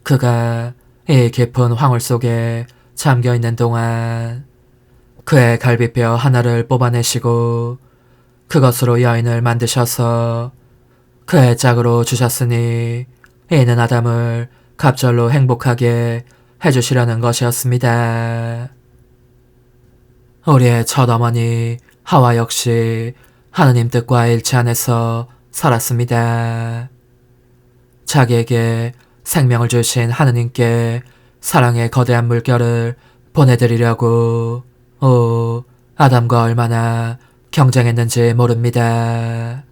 그가 이 깊은 황홀 속에 잠겨있는 동안 그의 갈비뼈 하나를 뽑아내시고 그것으로 여인을 만드셔서 그의 짝으로 주셨으니 이는 아담을 갑절로 행복하게 해주시려는 것이었습니다. 우리의 첫 어머니 하와 역시 하느님 뜻과 일치 안에서 살았습니다. 자기에게 생명을 주신 하느님께 사랑의 거대한 물결을 보내드리려고 아담과 얼마나 경쟁했는지 모릅니다.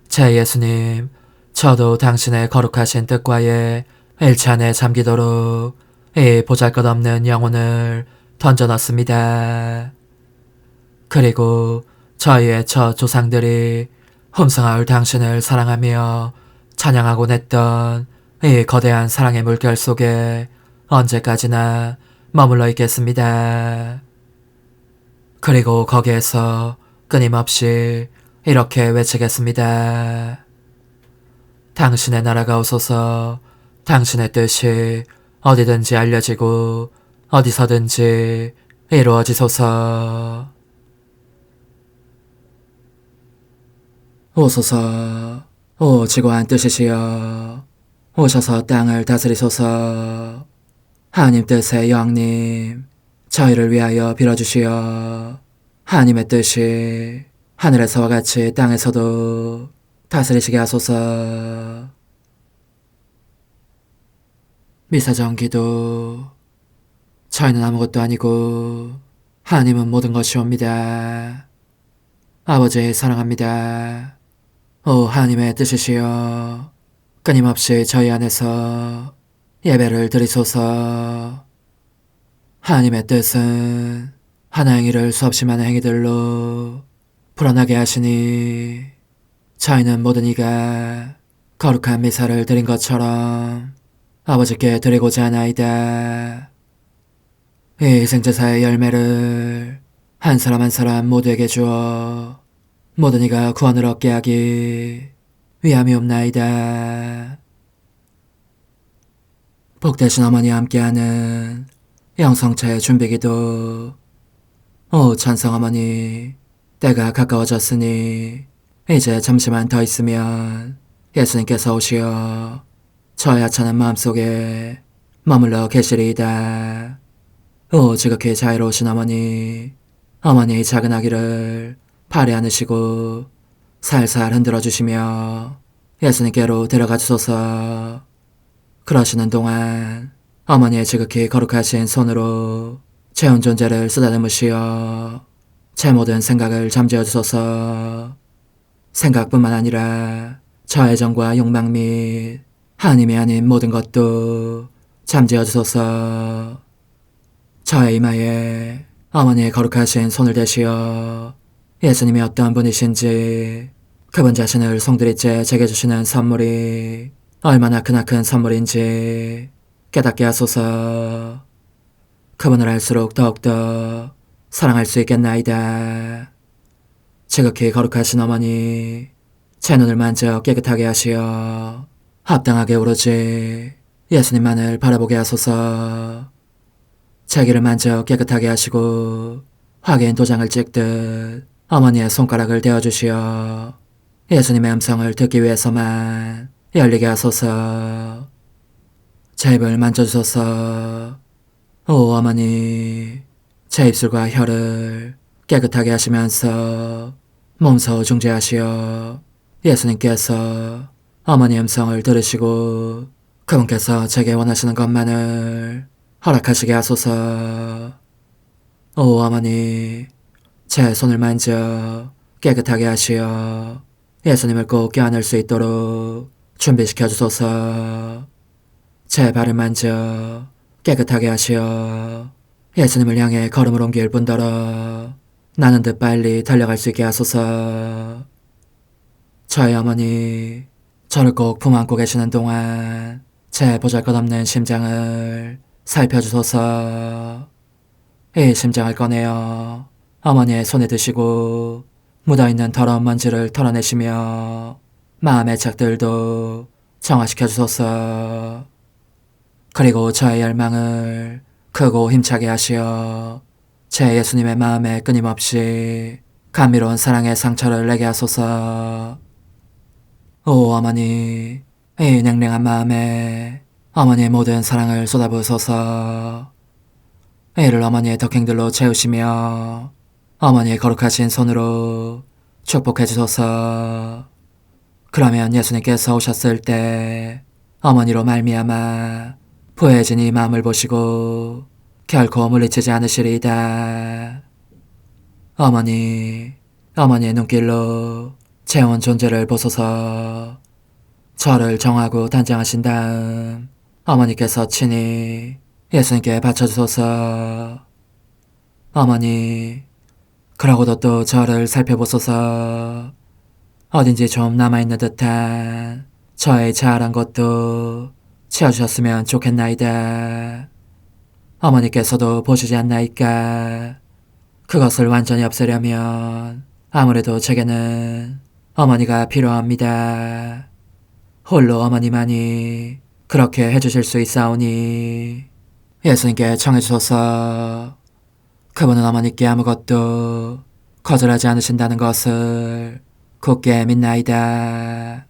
제 예수님, 저도 당신의 거룩하신 뜻과의 일치 안에 잠기도록 이 보잘것없는 영혼을 던져놨습니다. 그리고 저희의 첫 조상들이 흠성하올 당신을 사랑하며 찬양하곤 했던 이 거대한 사랑의 물결 속에 언제까지나 머물러 있겠습니다. 그리고 거기에서 끊임없이 이렇게 외치겠습니다. 당신의 나라가 오소서. 당신의 뜻이 어디든지 알려지고 어디서든지 이루어지소서. 오소서. 오 지고한 뜻이시여. 오셔서 땅을 다스리소서. 하나님 뜻의 여왕님, 저희를 위하여 빌어주시어. 하나님의 뜻이 하늘에서와 같이 땅에서도 다스리시게 하소서. 미사정 기도. 저희는 아무것도 아니고 하나님은 모든 것이옵니다. 아버지 사랑합니다. 오 하나님의 뜻이시여. 끊임없이 저희 안에서 예배를 드리소서. 하나님의 뜻은 하나 행위를 수없이 많은 행위들로 불어나게 하시니 저희는 모든 이가 거룩한 미사를 드린 것처럼 아버지께 드리고자 하나이다. 이 희생제사의 열매를 한 사람 한 사람 모두에게 주어 모든 이가 구원을 얻게 하기 위함이옵나이다. 복되신 어머니와 함께하는 영성차의 준비기도. 오 찬성 어머니, 때가 가까워졌으니 이제 잠시만 더 있으면 예수님께서 오시어 저의 하찮은 마음속에 머물러 계시리이다. 오 지극히 자유로우신 어머니, 어머니의 작은 아기를 팔이 안으시고 살살 흔들어 주시며 예수님께로 데려가 주소서. 그러시는 동안 어머니의 지극히 거룩하신 손으로 제 온 존재를 쓰다듬으시어 제 모든 생각을 잠재워 주소서. 생각뿐만 아니라 저의 정과 욕망 및 하나님이 아닌 모든 것도 잠재워 주소서. 저의 이마에 어머니의 거룩하신 손을 대시어 예수님이 어떤 분이신지, 그분 자신을 송두리째 제게 주시는 선물이 얼마나 크나큰 선물인지 깨닫게 하소서. 그분을 알수록 더욱더 사랑할 수 있겠나이다. 지극히 거룩하신 어머니, 제 눈을 만져 깨끗하게 하시어 합당하게 오로지 예수님만을 바라보게 하소서. 제 귀를 만져 깨끗하게 하시고 확인 도장을 찍듯 어머니의 손가락을 대어주시어 예수님의 음성을 듣기 위해서만 열리게 하소서. 제 입을 만져주소서. 오 어머니, 제 입술과 혀를 깨끗하게 하시면서 몸소 중재하시어 예수님께서 어머니의 음성을 들으시고 그분께서 제게 원하시는 것만을 허락하시게 하소서. 오 어머니, 제 손을 만져 깨끗하게 하시어 예수님을 꼭 껴안을 수 있도록 준비시켜 주소서. 제 발을 만져 깨끗하게 하시어 예수님을 향해 걸음을 옮길 뿐더러 나는 듯 빨리 달려갈 수 있게 하소서. 저의 어머니, 저를 꼭 품안고 계시는 동안 제 보잘것없는 심장을 살펴주소서. 이 심장을 꺼내어 어머니의 손에 드시고 묻어있는 더러운 먼지를 털어내시며 마음의 착들도 정화시켜 주소서. 그리고 저의 열망을 크고 힘차게 하시어 제 예수님의 마음에 끊임없이 감미로운 사랑의 상처를 내게 하소서. 오 어머니, 이 냉랭한 마음에 어머니의 모든 사랑을 쏟아부으소서. 이를 어머니의 덕행들로 채우시며 어머니의 거룩하신 손으로 축복해 주소서. 그러면 예수님께서 오셨을 때 어머니로 말미암아 부해진 이 마음을 보시고 결코 물리치지 않으시리이다. 어머니, 어머니의 눈길로 제 온 존재를 보소서. 저를 정하고 단장하신 다음 어머니께서 친히 예수님께 바쳐주소서. 어머니, 그러고도 또 저를 살펴보소서. 어딘지 좀 남아있는 듯한 저의 자아란 것도 채워주셨으면 좋겠나이다. 어머니께서도 보시지 않나이까? 그것을 완전히 없애려면 아무래도 제게는 어머니가 필요합니다. 홀로 어머니만이 그렇게 해주실 수 있사오니 예수님께 청해주소서. 그분은 어머니께 아무것도 거절하지 않으신다는 것을 굳게 믿나이다.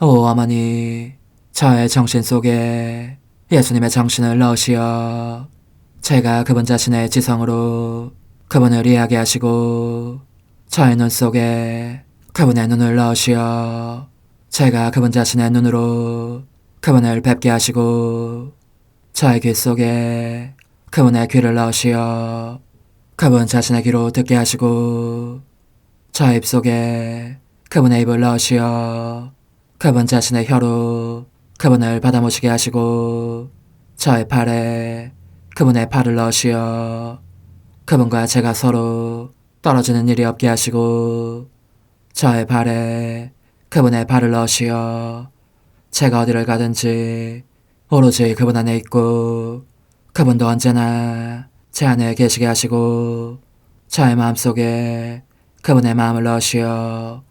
오 어머니, 저의 정신 속에 예수님의 정신을 넣으시어 제가 그분 자신의 지성으로 그분을 이해하게 하시고 저의 눈 속에 그분의 눈을 넣으시어 제가 그분 자신의 눈으로 그분을 뵙게 하시고 저의 귀 속에 그분의 귀를 넣으시어 그분 자신의 귀로 듣게 하시고 저의 입 속에 그분의 입을 넣으시어 그분 자신의 혀로 그분을 받아모시게 하시고 저의 팔에 그분의 팔을 넣으시어 그분과 제가 서로 떨어지는 일이 없게 하시고 저의 발에 그분의 발을 넣으시어 제가 어디를 가든지 오로지 그분 안에 있고 그분도 언제나 제 안에 계시게 하시고 저의 마음속에 그분의 마음을 넣으시어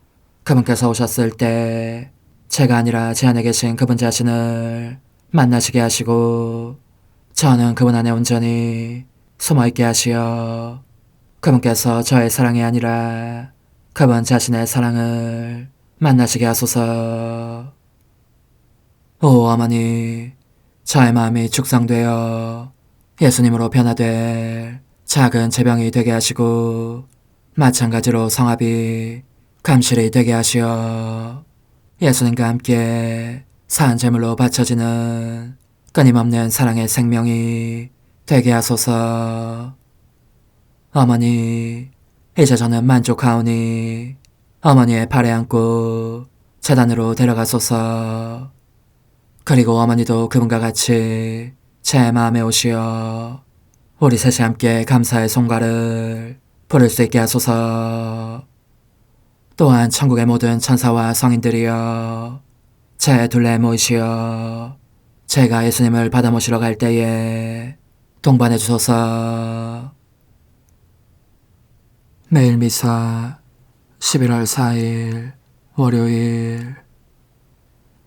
그분께서 오셨을 때 제가 아니라 제 안에 계신 그분 자신을 만나시게 하시고 저는 그분 안에 온전히 숨어있게 하시어 그분께서 저의 사랑이 아니라 그분 자신의 사랑을 만나시게 하소서. 오 어머니, 저의 마음이 축성되어 예수님으로 변화될 작은 제병이 되게 하시고 마찬가지로 성합이 감실이 되게 하시어 예수님과 함께 산제물로 바쳐지는 끊임없는 사랑의 생명이 되게 하소서. 어머니, 이제 저는 만족하오니 어머니의 발에 안고 제단으로 데려가소서. 그리고 어머니도 그분과 같이 제 마음에 오시어 우리 셋이 함께 감사의 송가를 부를 수 있게 하소서. 또한 천국의 모든 천사와 성인들이여 제 둘레에 모이시어 제가 예수님을 받아 모시러 갈 때에 동반해 주소서. 매일 미사 11월 4일 월요일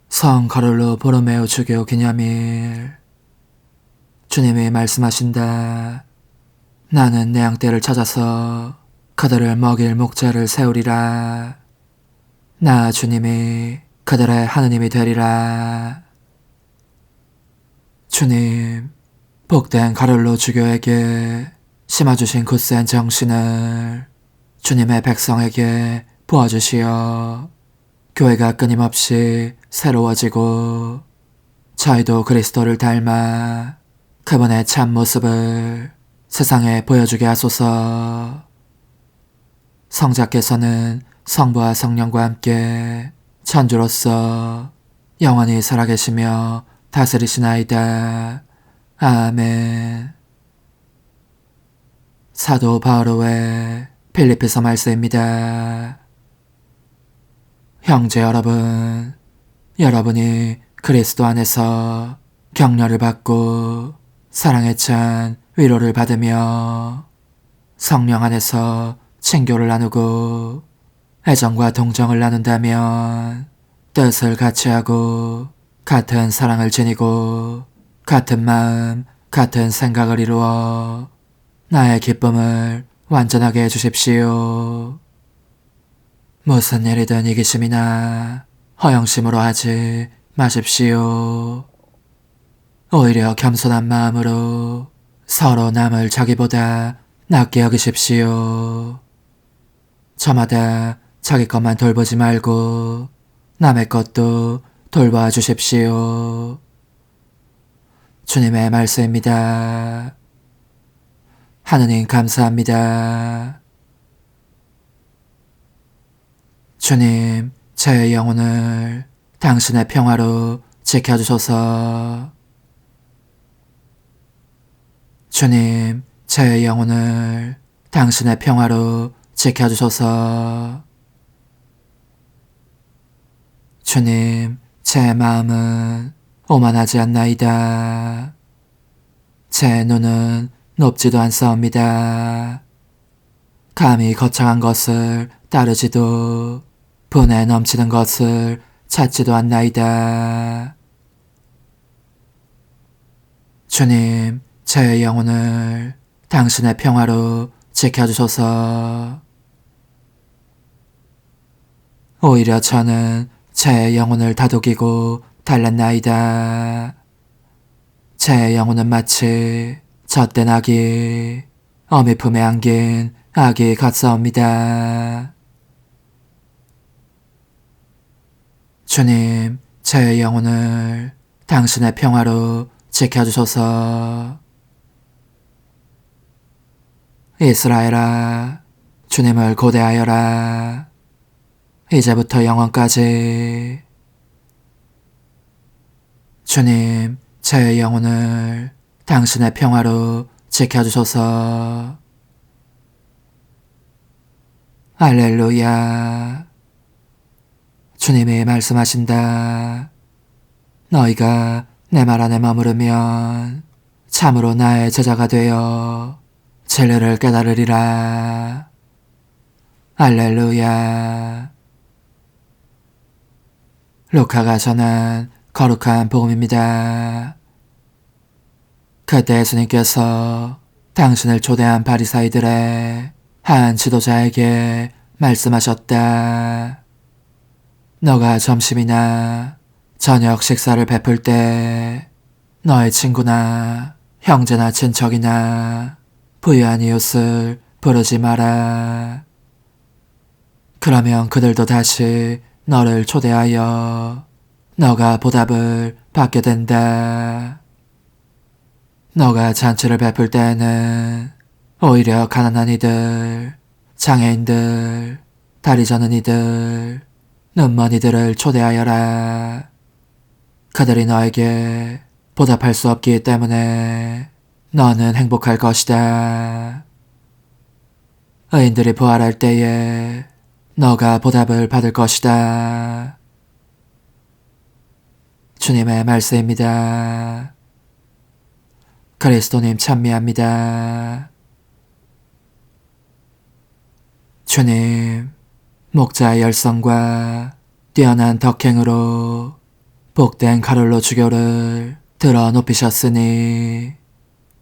성 가롤로 보로메오 주교 기념일. 주님이 말씀하신다. 나는 내 양떼를 찾아서 그들을 먹일 목자를 세우리라. 나 주님이 그들의 하느님이 되리라. 주님, 복된 가롤로 주교에게 심어주신 굳센 정신을 주님의 백성에게 부어주시어 교회가 끊임없이 새로워지고 저희도 그리스도를 닮아 그분의 참모습을 세상에 보여주게 하소서. 성자께서는 성부와 성령과 함께 천주로서 영원히 살아계시며 다스리시나이다. 아멘. 사도 바오로의 필리피서 말씀입니다. 형제 여러분, 여러분이 그리스도 안에서 격려를 받고 사랑에 찬 위로를 받으며 성령 안에서 친교를 나누고 애정과 동정을 나눈다면 뜻을 같이 하고 같은 사랑을 지니고 같은 마음, 같은 생각을 이루어 나의 기쁨을 완전하게 해주십시오. 무슨 일이든 이기심이나 허영심으로 하지 마십시오. 오히려 겸손한 마음으로 서로 남을 자기보다 낮게 여기십시오. 저마다 자기 것만 돌보지 말고 남의 것도 돌봐 주십시오. 주님의 말씀입니다. 하느님 감사합니다. 주님, 제 영혼을 당신의 평화로 지켜주소서. 주님, 제 영혼을 당신의 평화로 지켜주소서. 주님, 제 마음은 오만하지 않나이다. 제 눈은 높지도 않사옵니다. 감히 거창한 것을 따르지도 분에 넘치는 것을 찾지도 않나이다. 주님, 제 영혼을 당신의 평화로 지켜주소서. 오히려 저는 제 영혼을 다독이고 달랬나이다. 제 영혼은 마치 젖된 아기, 어미 품에 안긴 아기 같사옵니다. 주님, 제 영혼을 당신의 평화로 지켜주소서. 이스라엘아, 주님을 고대하여라. 이제부터 영원까지. 주님, 제 영혼을 당신의 평화로 지켜주소서. 할렐루야. 주님이 말씀하신다. 너희가 내 말 안에 머무르면 참으로 나의 제자가 되어 진리를 깨달으리라. 할렐루야. 루카가 전한 거룩한 복음입니다. 그때 예수님께서 당신을 초대한 바리사이들의 한 지도자에게 말씀하셨다. 너가 점심이나 저녁 식사를 베풀 때 너의 친구나 형제나 친척이나 부유한 이웃을 부르지 마라. 그러면 그들도 다시 너를 초대하여 너가 보답을 받게 된다. 너가 잔치를 베풀 때에는 오히려 가난한 이들, 장애인들, 다리 저는 이들, 눈먼 이들을 초대하여라. 그들이 너에게 보답할 수 없기 때문에 너는 행복할 것이다. 의인들이 부활할 때에 너가 보답을 받을 것이다. 주님의 말씀입니다. 그리스도님 찬미합니다. 주님, 목자의 열성과 뛰어난 덕행으로 복된 가를로 주교를 들어 높이셨으니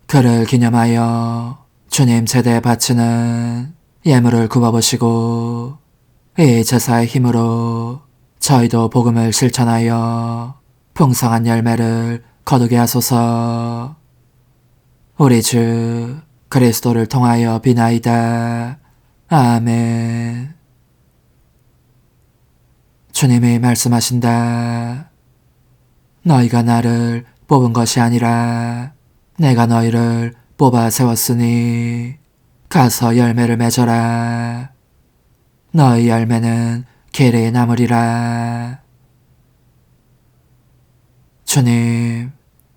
그를 기념하여 주님 제대에 바치는 예물을 굽어보시고 이 제사의 힘으로 저희도 복음을 실천하여 풍성한 열매를 거두게 하소서. 우리 주 그리스도를 통하여 비나이다. 아멘. 주님이 말씀하신다. 너희가 나를 뽑은 것이 아니라 내가 너희를 뽑아 세웠으니 가서 열매를 맺어라. 너희 열매는 길이 남으리라. 주님,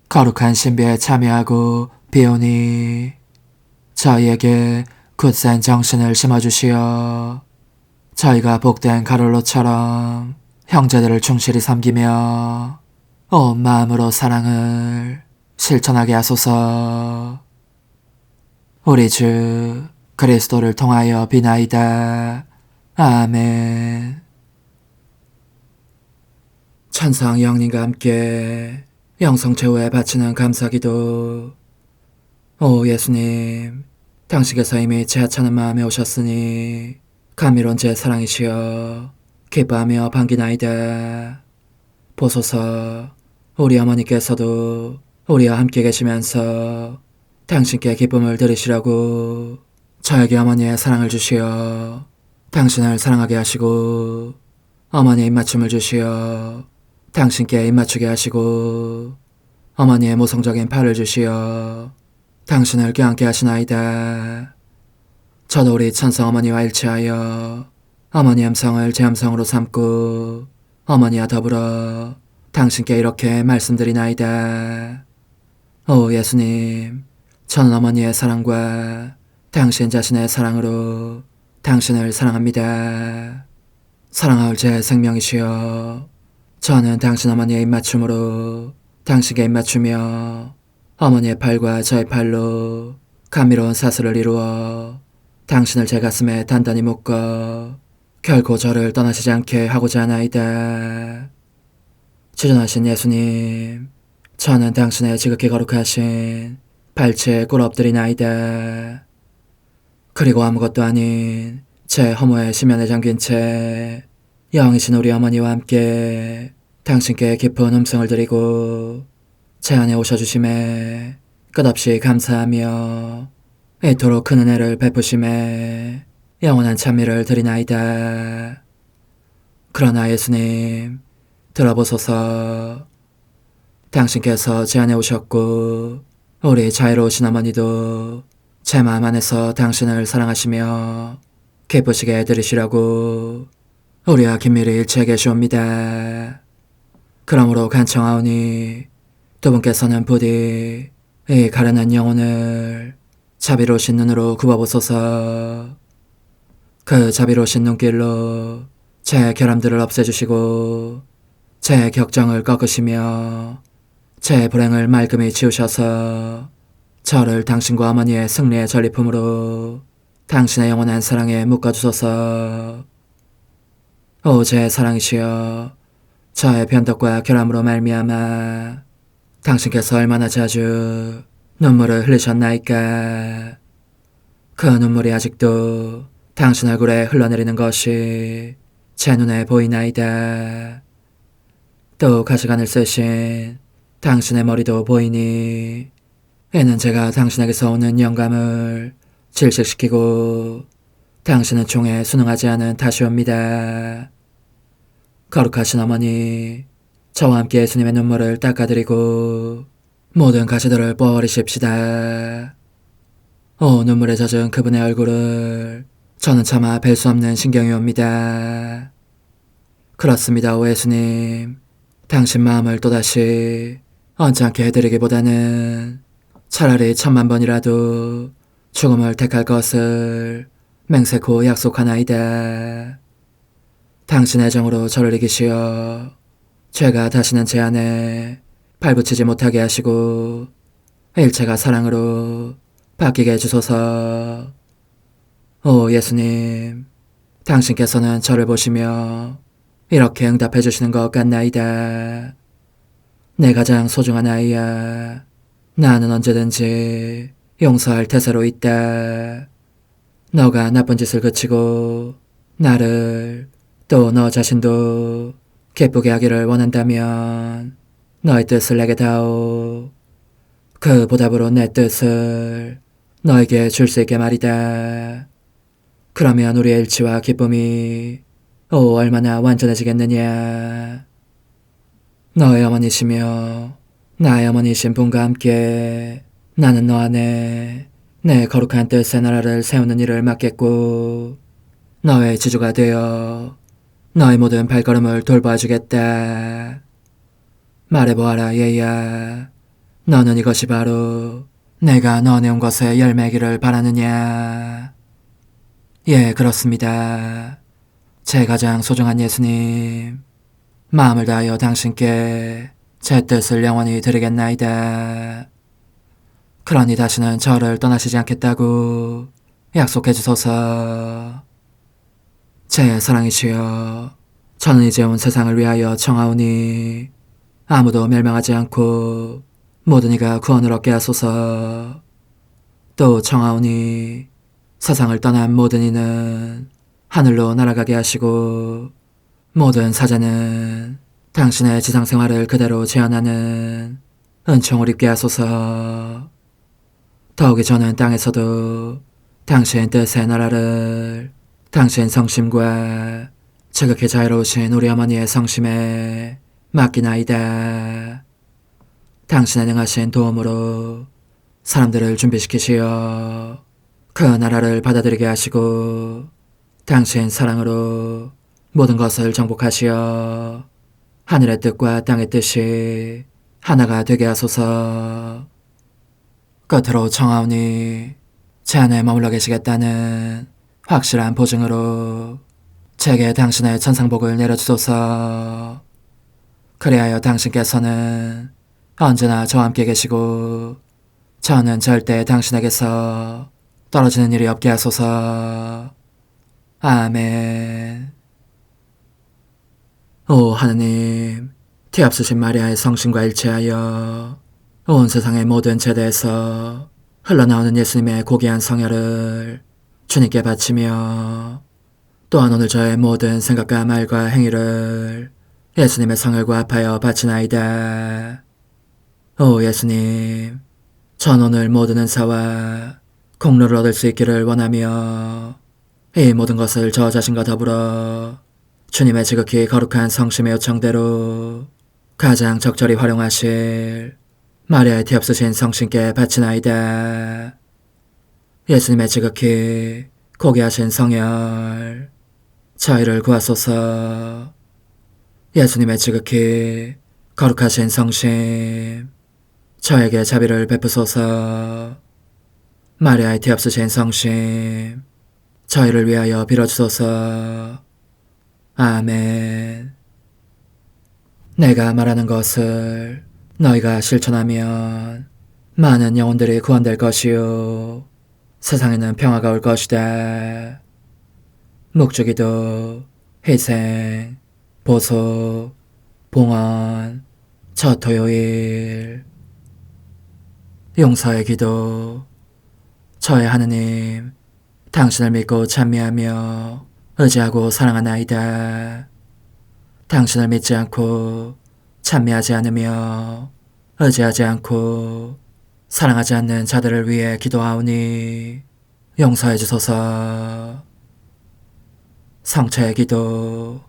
거룩한 신비에 참여하고 비오니 저희에게 굳센 정신을 심어주시어 저희가 복된 가롤로처럼 형제들을 충실히 섬기며 온 마음으로 사랑을 실천하게 하소서. 우리 주 그리스도를 통하여 비나이다. 아멘. 천상 영님과 함께 영성 최후에 바치는 감사기도. 오 예수님, 당신께서 이미 제 하찮은 마음에 오셨으니 감미로운 제 사랑이시여 기뻐하며 반기나이다. 보소서, 우리 어머니께서도 우리와 함께 계시면서 당신께 기쁨을 드리시라고 저에게 어머니의 사랑을 주시어 당신을 사랑하게 하시고 어머니의 입맞춤을 주시어 당신께 입맞추게 하시고 어머니의 모성적인 팔을 주시어 당신을 껴안게 하시나이다. 저도 우리 천성 어머니와 일치하여 어머니 음성을 제 음성으로 삼고 어머니와 더불어 당신께 이렇게 말씀드리나이다. 오 예수님, 저는 어머니의 사랑과 당신 자신의 사랑으로 당신을 사랑합니다. 사랑하올 제 생명이시여, 저는 당신 어머니의 입맞춤으로 당신께 입맞추며 어머니의 팔과 저의 팔로 감미로운 사슬을 이루어 당신을 제 가슴에 단단히 묶어 결코 저를 떠나시지 않게 하고자 하나이다. 지존하신 예수님, 저는 당신의 지극히 거룩하신 발치에 꿇어 엎드리나이다. 그리고 아무것도 아닌 제 허무의 심연에 잠긴 채 영이신 우리 어머니와 함께 당신께 깊은 음성을 드리고 제 안에 오셔주심에 끝없이 감사하며 이토록 큰 은혜를 베푸심에 영원한 찬미를 드리나이다. 그러나 예수님, 들어보소서. 당신께서 제 안에 오셨고 우리 자유로우신 어머니도 제 마음 안에서 당신을 사랑하시며 기쁘시게 들으시라고 우리와 긴밀히 일치해 계시옵니다. 그러므로 간청하오니 두 분께서는 부디 이 가련한 영혼을 자비로우신 눈으로 굽어보소서. 그 자비로우신 눈길로 제 결함들을 없애주시고 제 격정을 꺾으시며 제 불행을 말끔히 지우셔서 저를 당신과 어머니의 승리의 전리품으로 당신의 영원한 사랑에 묶어주소서. 오 제 사랑이시여, 저의 변덕과 결함으로 말미암아 당신께서 얼마나 자주 눈물을 흘리셨나이까. 그 눈물이 아직도 당신 얼굴에 흘러내리는 것이 제 눈에 보이나이다. 또 가시관을 쓰신 당신의 머리도 보이니 이는 제가 당신에게서 오는 영감을 질식시키고 당신은 총에 순응하지 않은 탓이옵니다. 거룩하신 어머니, 저와 함께 예수님의 눈물을 닦아드리고 모든 가시들을 버리십시다. 눈물에 젖은 그분의 얼굴을 저는 차마 뵐 수 없는 신경이 옵니다. 그렇습니다, 오 예수님. 당신 마음을 또다시 언짢게 해드리기보다는 차라리 1000,000번이라도 죽음을 택할 것을 맹세코 약속하나이다. 당신의 정으로 저를 이기시어 죄가 다시는 제 안에 발붙이지 못하게 하시고 일체가 사랑으로 바뀌게 해주소서. 오 예수님, 당신께서는 저를 보시며 이렇게 응답해 주시는 것 같나이다. 내 가장 소중한 아이야, 나는 언제든지 용서할 태세로 있다. 너가 나쁜 짓을 그치고 나를, 또 너 자신도 기쁘게 하기를 원한다면 너의 뜻을 내게 다오. 그 보답으로 내 뜻을 너에게 줄 수 있게 말이다. 그러면 우리의 일치와 기쁨이 얼마나 완전해지겠느냐. 너의 어머니시며 나의 어머니신 분과 함께 나는 너 안에 내 거룩한 뜻의 나라를 세우는 일을 맡겠고 너의 지주가 되어 너의 모든 발걸음을 돌봐주겠다. 말해보아라 얘야, 너는 이것이 바로 내가 너한테 온 것의 열매기를 바라느냐. 예, 그렇습니다. 제 가장 소중한 예수님, 마음을 다하여 당신께 제 뜻을 영원히 드리겠나이다. 그러니 다시는 저를 떠나시지 않겠다고 약속해 주소서. 제 사랑이시여, 저는 이제 온 세상을 위하여 청하오니 아무도 멸망하지 않고 모든 이가 구원을 얻게 하소서. 또 청하오니 세상을 떠난 모든 이는 하늘로 날아가게 하시고 모든 사자는 당신의 지상생활을 그대로 재현하는 은총을 입게 하소서. 더욱이 저는 땅에서도 당신 뜻의 나라를 당신 성심과 지극히 자유로우신 우리 어머니의 성심에 맡기나이다. 당신의 능하신 도움으로 사람들을 준비시키시어 그 나라를 받아들이게 하시고 당신 사랑으로 모든 것을 정복하시어 하늘의 뜻과 땅의 뜻이 하나가 되게 하소서. 끝으로 청하오니 제 안에 머물러 계시겠다는 확실한 보증으로 제게 당신의 천상복을 내려주소서. 그리하여 당신께서는 언제나 저와 함께 계시고 저는 절대 당신에게서 떨어지는 일이 없게 하소서. 아멘. 오 하느님, 뒤앞서신 마리아의 성신과 일치하여 온 세상의 모든 제대에서 흘러나오는 예수님의 고귀한 성혈을 주님께 바치며 또한 오늘 저의 모든 생각과 말과 행위를 예수님의 성혈과 합하여 바치나이다. 오 예수님, 전 오늘 모든 은사와 공로를 얻을 수 있기를 원하며 이 모든 것을 저 자신과 더불어 주님의 지극히 거룩한 성심의 요청대로 가장 적절히 활용하실 마리아의 뒤앞서신 성신께 바치나이다. 예수님의 지극히 고귀하신 성혈, 저희를 구하소서. 예수님의 지극히 거룩하신 성심, 저에게 자비를 베푸소서. 마리아의 뒤앞서신 성심, 저희를 위하여 빌어주소서. 아멘. 내가 말하는 것을 너희가 실천하면 많은 영혼들이 구원될 것이요 세상에는 평화가 올 것이다. 묵주기도, 희생, 보속, 봉헌, 첫 토요일. 용서의 기도. 저의 하느님, 당신을 믿고 찬미하며 의지하고 사랑하나이다. 당신을 믿지 않고 찬미하지 않으며 의지하지 않고 사랑하지 않는 자들을 위해 기도하오니 용서해 주소서. 성체의 기도.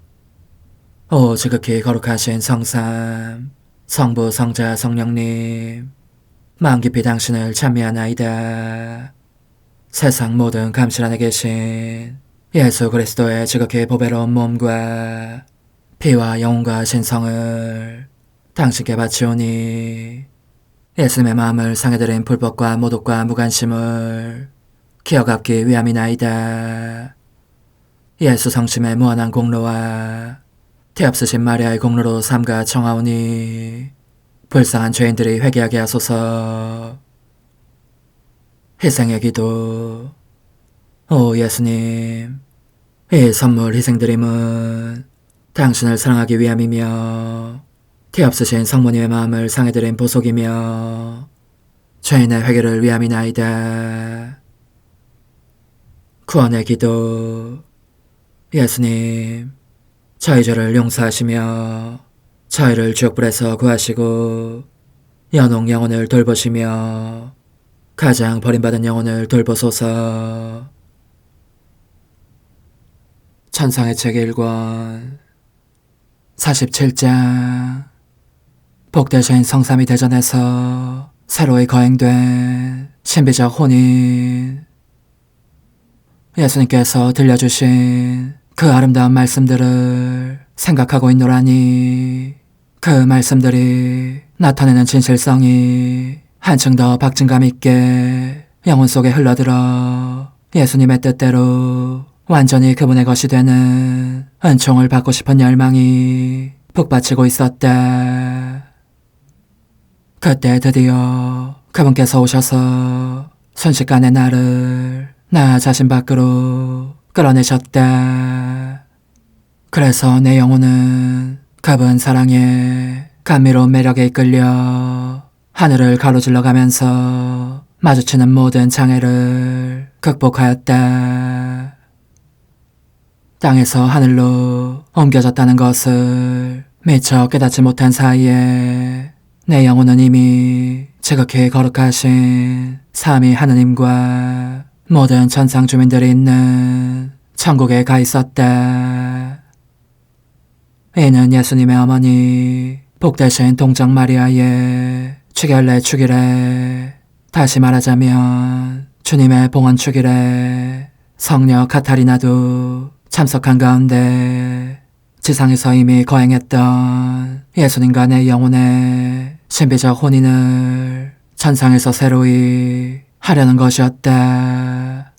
오 지극히 거룩하신 성삼, 성부 성자 성령님, 마음 깊이 당신을 찬미하나이다. 세상 모든 감실 안에 계신 예수 그리스도의 지극히 보배로운 몸과 피와 영혼과 신성을 당신께 바치오니 예수님의 마음을 상해드린 불법과 모독과 무관심을 기어갚기 위함이나이다. 예수 성심의 무한한 공로와 태없으신 마리아의 공로로 삼가 청하오니 불쌍한 죄인들이 회개하게 하소서. 희생의 기도. 오 예수님, 이 선물 희생드림은 당신을 사랑하기 위함이며 태없으신 성모님의 마음을 상해드린 보속이며 죄인의 회개를 위함이나이다. 구원의 기도. 예수님, 저희 죄를 용서하시며 저희를 지옥불에서 구하시고 연옥 영혼을 돌보시며 가장 버림받은 영혼을 돌보소서. 천상의 책 1권 47장. 복되신 성삼위 대전에서 새로이 거행된 신비적 혼인. 예수님께서 들려주신 그 아름다운 말씀들을 생각하고 있노라니 그 말씀들이 나타내는 진실성이 한층 더 박진감 있게 영혼 속에 흘러들어 예수님의 뜻대로 완전히 그분의 것이 되는 은총을 받고 싶은 열망이 북받치고 있었다. 그때 드디어 그분께서 오셔서 순식간에 나를 나 자신 밖으로 끌어내셨다. 그래서 내 영혼은 그분 사랑에 감미로운 매력에 이끌려 하늘을 가로질러 가면서 마주치는 모든 장애를 극복하였다. 땅에서 하늘로 옮겨졌다는 것을 미처 깨닫지 못한 사이에 내 영혼은 이미 지극히 거룩하신 삼위 하느님과 모든 천상 주민들이 있는 천국에 가 있었다. 이는 예수님의 어머니 복되신 동정 마리아의 축열례 축일에, 다시 말하자면 주님의 봉헌 축일에 성녀 카타리나도 참석한 가운데 지상에서 이미 거행했던 예수님과 내 영혼의 신비적 혼인을 천상에서 새로이 하려는 것이었다.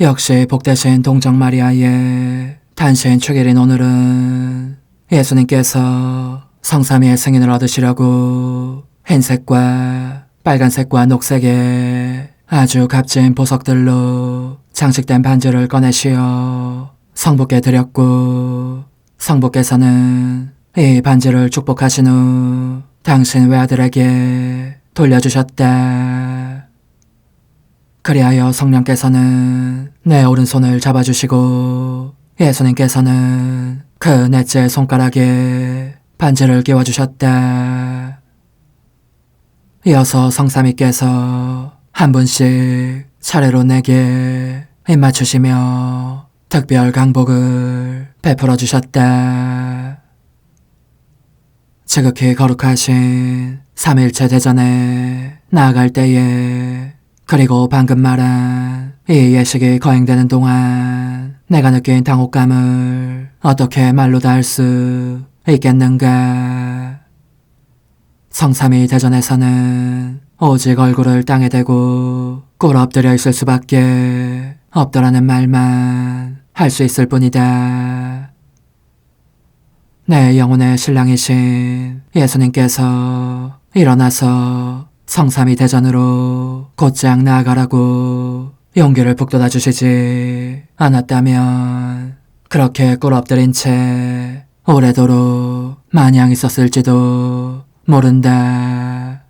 역시 복되신 동정 마리아의 단신 축일인 오늘은 예수님께서 성삼위의 승인을 얻으시려고 흰색과 빨간색과 녹색의 아주 값진 보석들로 장식된 반지를 꺼내시어 성부께 드렸고, 성부께서는 이 반지를 축복하신 후 당신 외아들에게 돌려주셨다. 그리하여 성령께서는 내 오른손을 잡아주시고 예수님께서는 그 넷째 손가락에 반지를 끼워주셨다. 이어서 성삼위께서 한 분씩 차례로 내게 입맞추시며 특별 강복을 베풀어 주셨다. 지극히 거룩하신 삼일체 대전에 나아갈 때에, 그리고 방금 말한 이 예식이 거행되는 동안 내가 느낀 당혹감을 어떻게 말로 다 할 수 있겠는가. 성삼위 대전에서는 오직 얼굴을 땅에 대고 꿇어 엎드려 있을 수밖에 없더라는 말만 할 수 있을 뿐이다. 내 영혼의 신랑이신 예수님께서 일어나서 성삼위 대전으로 곧장 나아가라고 용기를 북돋아 주시지 않았다면 그렇게 꿇어 엎드린 채 오래도록 마냥 있었을지도 모른다.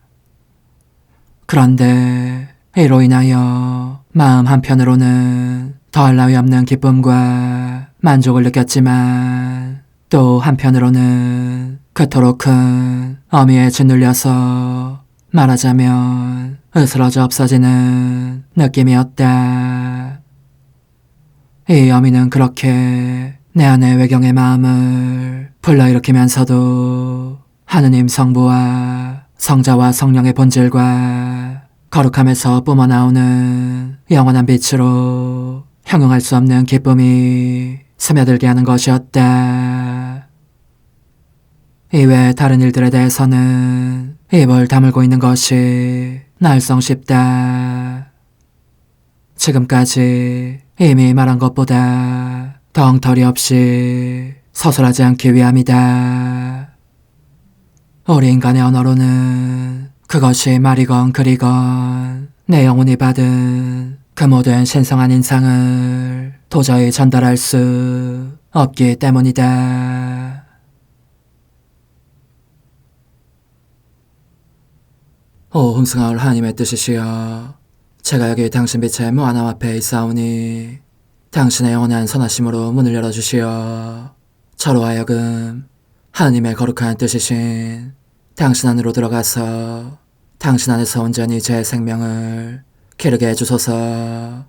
그런데 이로 인하여 마음 한편으로는 더할 나위 없는 기쁨과 만족을 느꼈지만, 또 한편으로는 그토록 큰 어미에 짓눌려서 말하자면 으스러져 없어지는 느낌이었다. 이 어미는 그렇게 내 안의 외경의 마음을 불러일으키면서도 하느님 성부와 성자와 성령의 본질과 거룩함에서 뿜어나오는 영원한 빛으로 형용할 수 없는 기쁨이 스며들게 하는 것이었다. 이외 다른 일들에 대해서는 입을 다물고 있는 것이 날성 싶다. 지금까지 이미 말한 것보다 더 엉터리 없이 서술하지 않기 위함이다. 우리 인간의 언어로는 그것이 말이건 글이건 내 영혼이 받은 그 모든 신성한 인상을 도저히 전달할 수 없기 때문이다. 오 흠승하올 하나님의 뜻이시여, 제가 여기 당신 빛의 무한함 앞에 있사오니 당신의 영원한 선하심으로 문을 열어주시어 저로 하여금 하나님의 거룩한 뜻이신 당신 안으로 들어가서 당신 안에서 온전히 제 생명을 기르게 해주소서.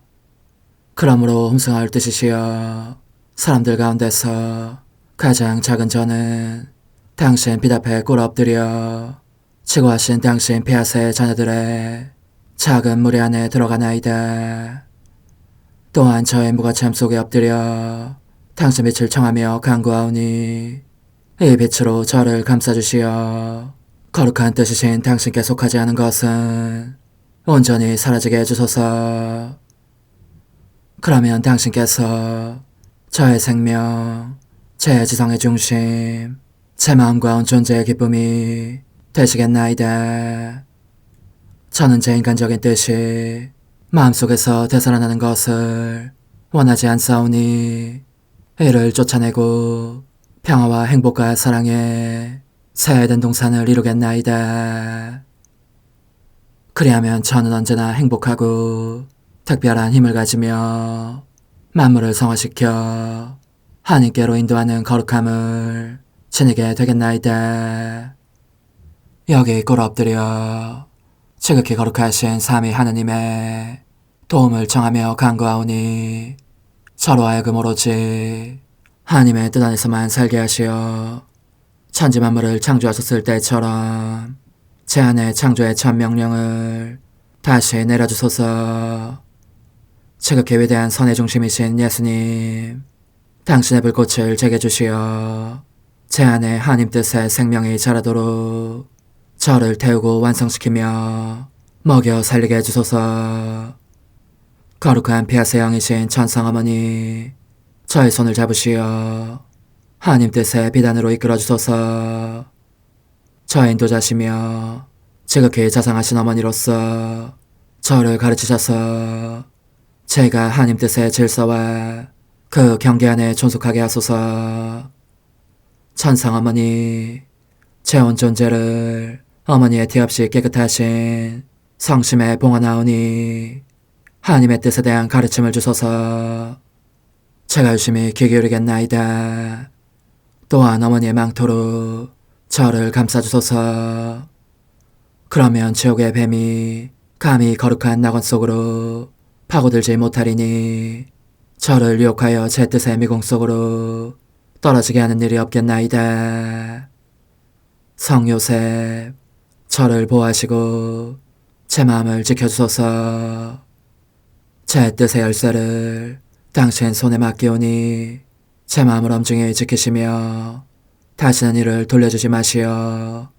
그러므로 흠승하올 뜻이시여, 사람들 가운데서 가장 작은 저는 당신 빛 앞에 꿇어 엎드려 지고하신 당신 폐하세의 자녀들의 작은 무리 안에 들어가나이다. 또한 저의 무거참 속에 엎드려 당신 빛을 청하며 간구하오니 이 빛으로 저를 감싸주시어 거룩한 뜻이신 당신께 속하지 않은 것은 온전히 사라지게 해주소서. 그러면 당신께서 저의 생명, 제 지성의 중심, 제 마음과 온 존재의 기쁨이 되시겠나이다. 저는 제 인간적인 뜻이 마음속에서 되살아나는 것을 원하지 않사오니 이를 쫓아내고 평화와 행복과 사랑의 새해된 동산을 이루겠나이다. 그리하면 저는 언제나 행복하고 특별한 힘을 가지며 만물을 성화시켜 하나님께로 인도하는 거룩함을 지니게 되겠나이다. 여기 꿇어 엎드려 지극히 거룩하신 삼위 하느님의 도움을 청하며 간구하오니 저로 하여금 오로지 하나님의 뜻 안에서만 살게 하시어 천지 만물을 창조하셨을 때처럼 제 안에 창조의 첫 명령을 다시 내려주소서. 지극히 위대한 선의 중심이신 예수님, 당신의 불꽃을 제게 주시어 제 안에 하나님 뜻의 생명이 자라도록 저를 태우고 완성시키며 먹여 살리게 해주소서. 거룩한 피아세 영이신 천상어머니, 저의 손을 잡으시어 하나님 뜻의 비단으로 이끌어주소서. 저의 인도자시며 지극히 자상하신 어머니로서 저를 가르치셔서 제가 하나님 뜻의 질서와 그 경계 안에 존속하게 하소서. 천상어머니, 제 온 존재를 어머니의 티 없이 깨끗하신 성심에 봉헌하오니 하나님의 뜻에 대한 가르침을 주소서. 제가 열심히 귀 기울이겠나이다. 또한 어머니의 망토로 저를 감싸주소서. 그러면 지옥의 뱀이 감히 거룩한 낙원 속으로 파고들지 못하리니 저를 유혹하여 제 뜻의 미궁 속으로 떨어지게 하는 일이 없겠나이다. 성 요셉, 저를 보호하시고 제 마음을 지켜주소서. 제 뜻의 열쇠를 당신 손에 맡기오니 제 마음을 엄중히 지키시며 다시는 이를 돌려주지 마시어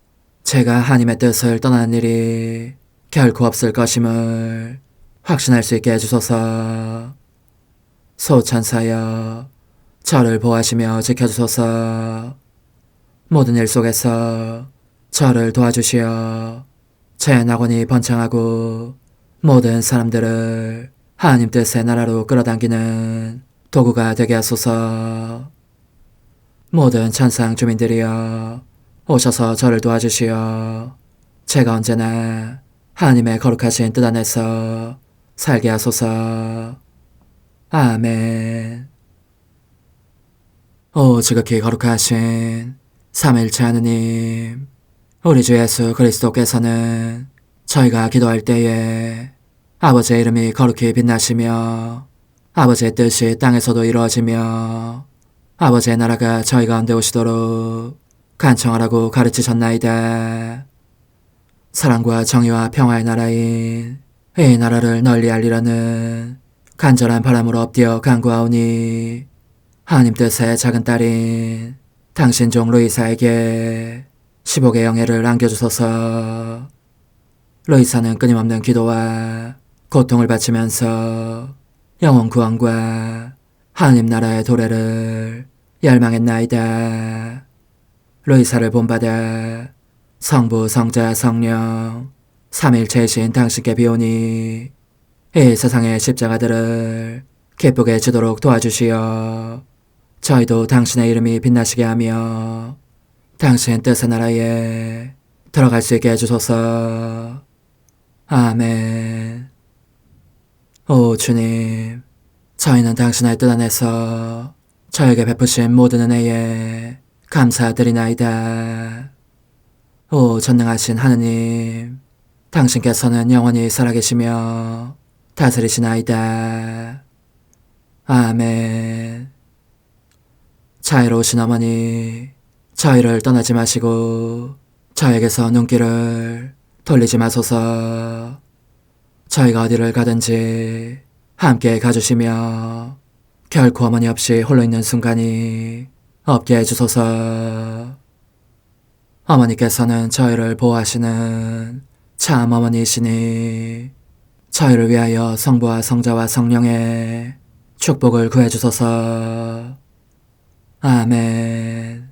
제가 하나님의 뜻을 떠나는 일이 결코 없을 것임을 확신할 수 있게 해주소서. 소천사여, 저를 보호하시며 지켜주소서. 모든 일 속에서 저를 도와주시어 제 낙원이 번창하고 모든 사람들을 하나님 뜻의 나라로 끌어당기는 도구가 되게 하소서. 모든 천상 주민들이여, 오셔서 저를 도와주시어 제가 언제나 하나님의 거룩하신 뜻 안에서 살게 하소서. 아멘. 오 지극히 거룩하신 삼일체 하느님, 우리 주 예수 그리스도께서는 저희가 기도할 때에 아버지의 이름이 거룩히 빛나시며 아버지의 뜻이 땅에서도 이루어지며 아버지의 나라가 저희 가운데 오시도록 간청하라고 가르치셨나이다. 사랑과 정의와 평화의 나라인 이 나라를 널리 알리라는 간절한 바람으로 엎드려 간구하오니 하나님 뜻의 작은 딸인 당신 종 루이사에게 10억의 영예를 안겨주소서. 루이사는 끊임없는 기도와 고통을 바치면서 영혼 구원과 하나님 나라의 도래를 열망했나이다. 루이사를 본받아 성부, 성자, 성령 삼일체이신 당신께 비오니 이 세상의 십자가들을 기쁘게 지도록 도와주시어 저희도 당신의 이름이 빛나시게 하며 당신 뜻의 나라에 들어갈 수 있게 해주소서. 아멘. 오 주님, 저희는 당신의 뜻 안에서 저에게 베푸신 모든 은혜에 감사드리나이다. 오 전능하신 하느님, 당신께서는 영원히 살아계시며 다스리시나이다. 아멘. 자애로우신 어머니, 저희를 떠나지 마시고 저에게서 눈길을 돌리지 마소서. 저희가 어디를 가든지 함께 가주시며 결코 어머니 없이 홀로 있는 순간이 없게 해주소서. 어머니께서는 저희를 보호하시는 참 어머니이시니 저희를 위하여 성부와 성자와 성령의 축복을 구해주소서. 아멘.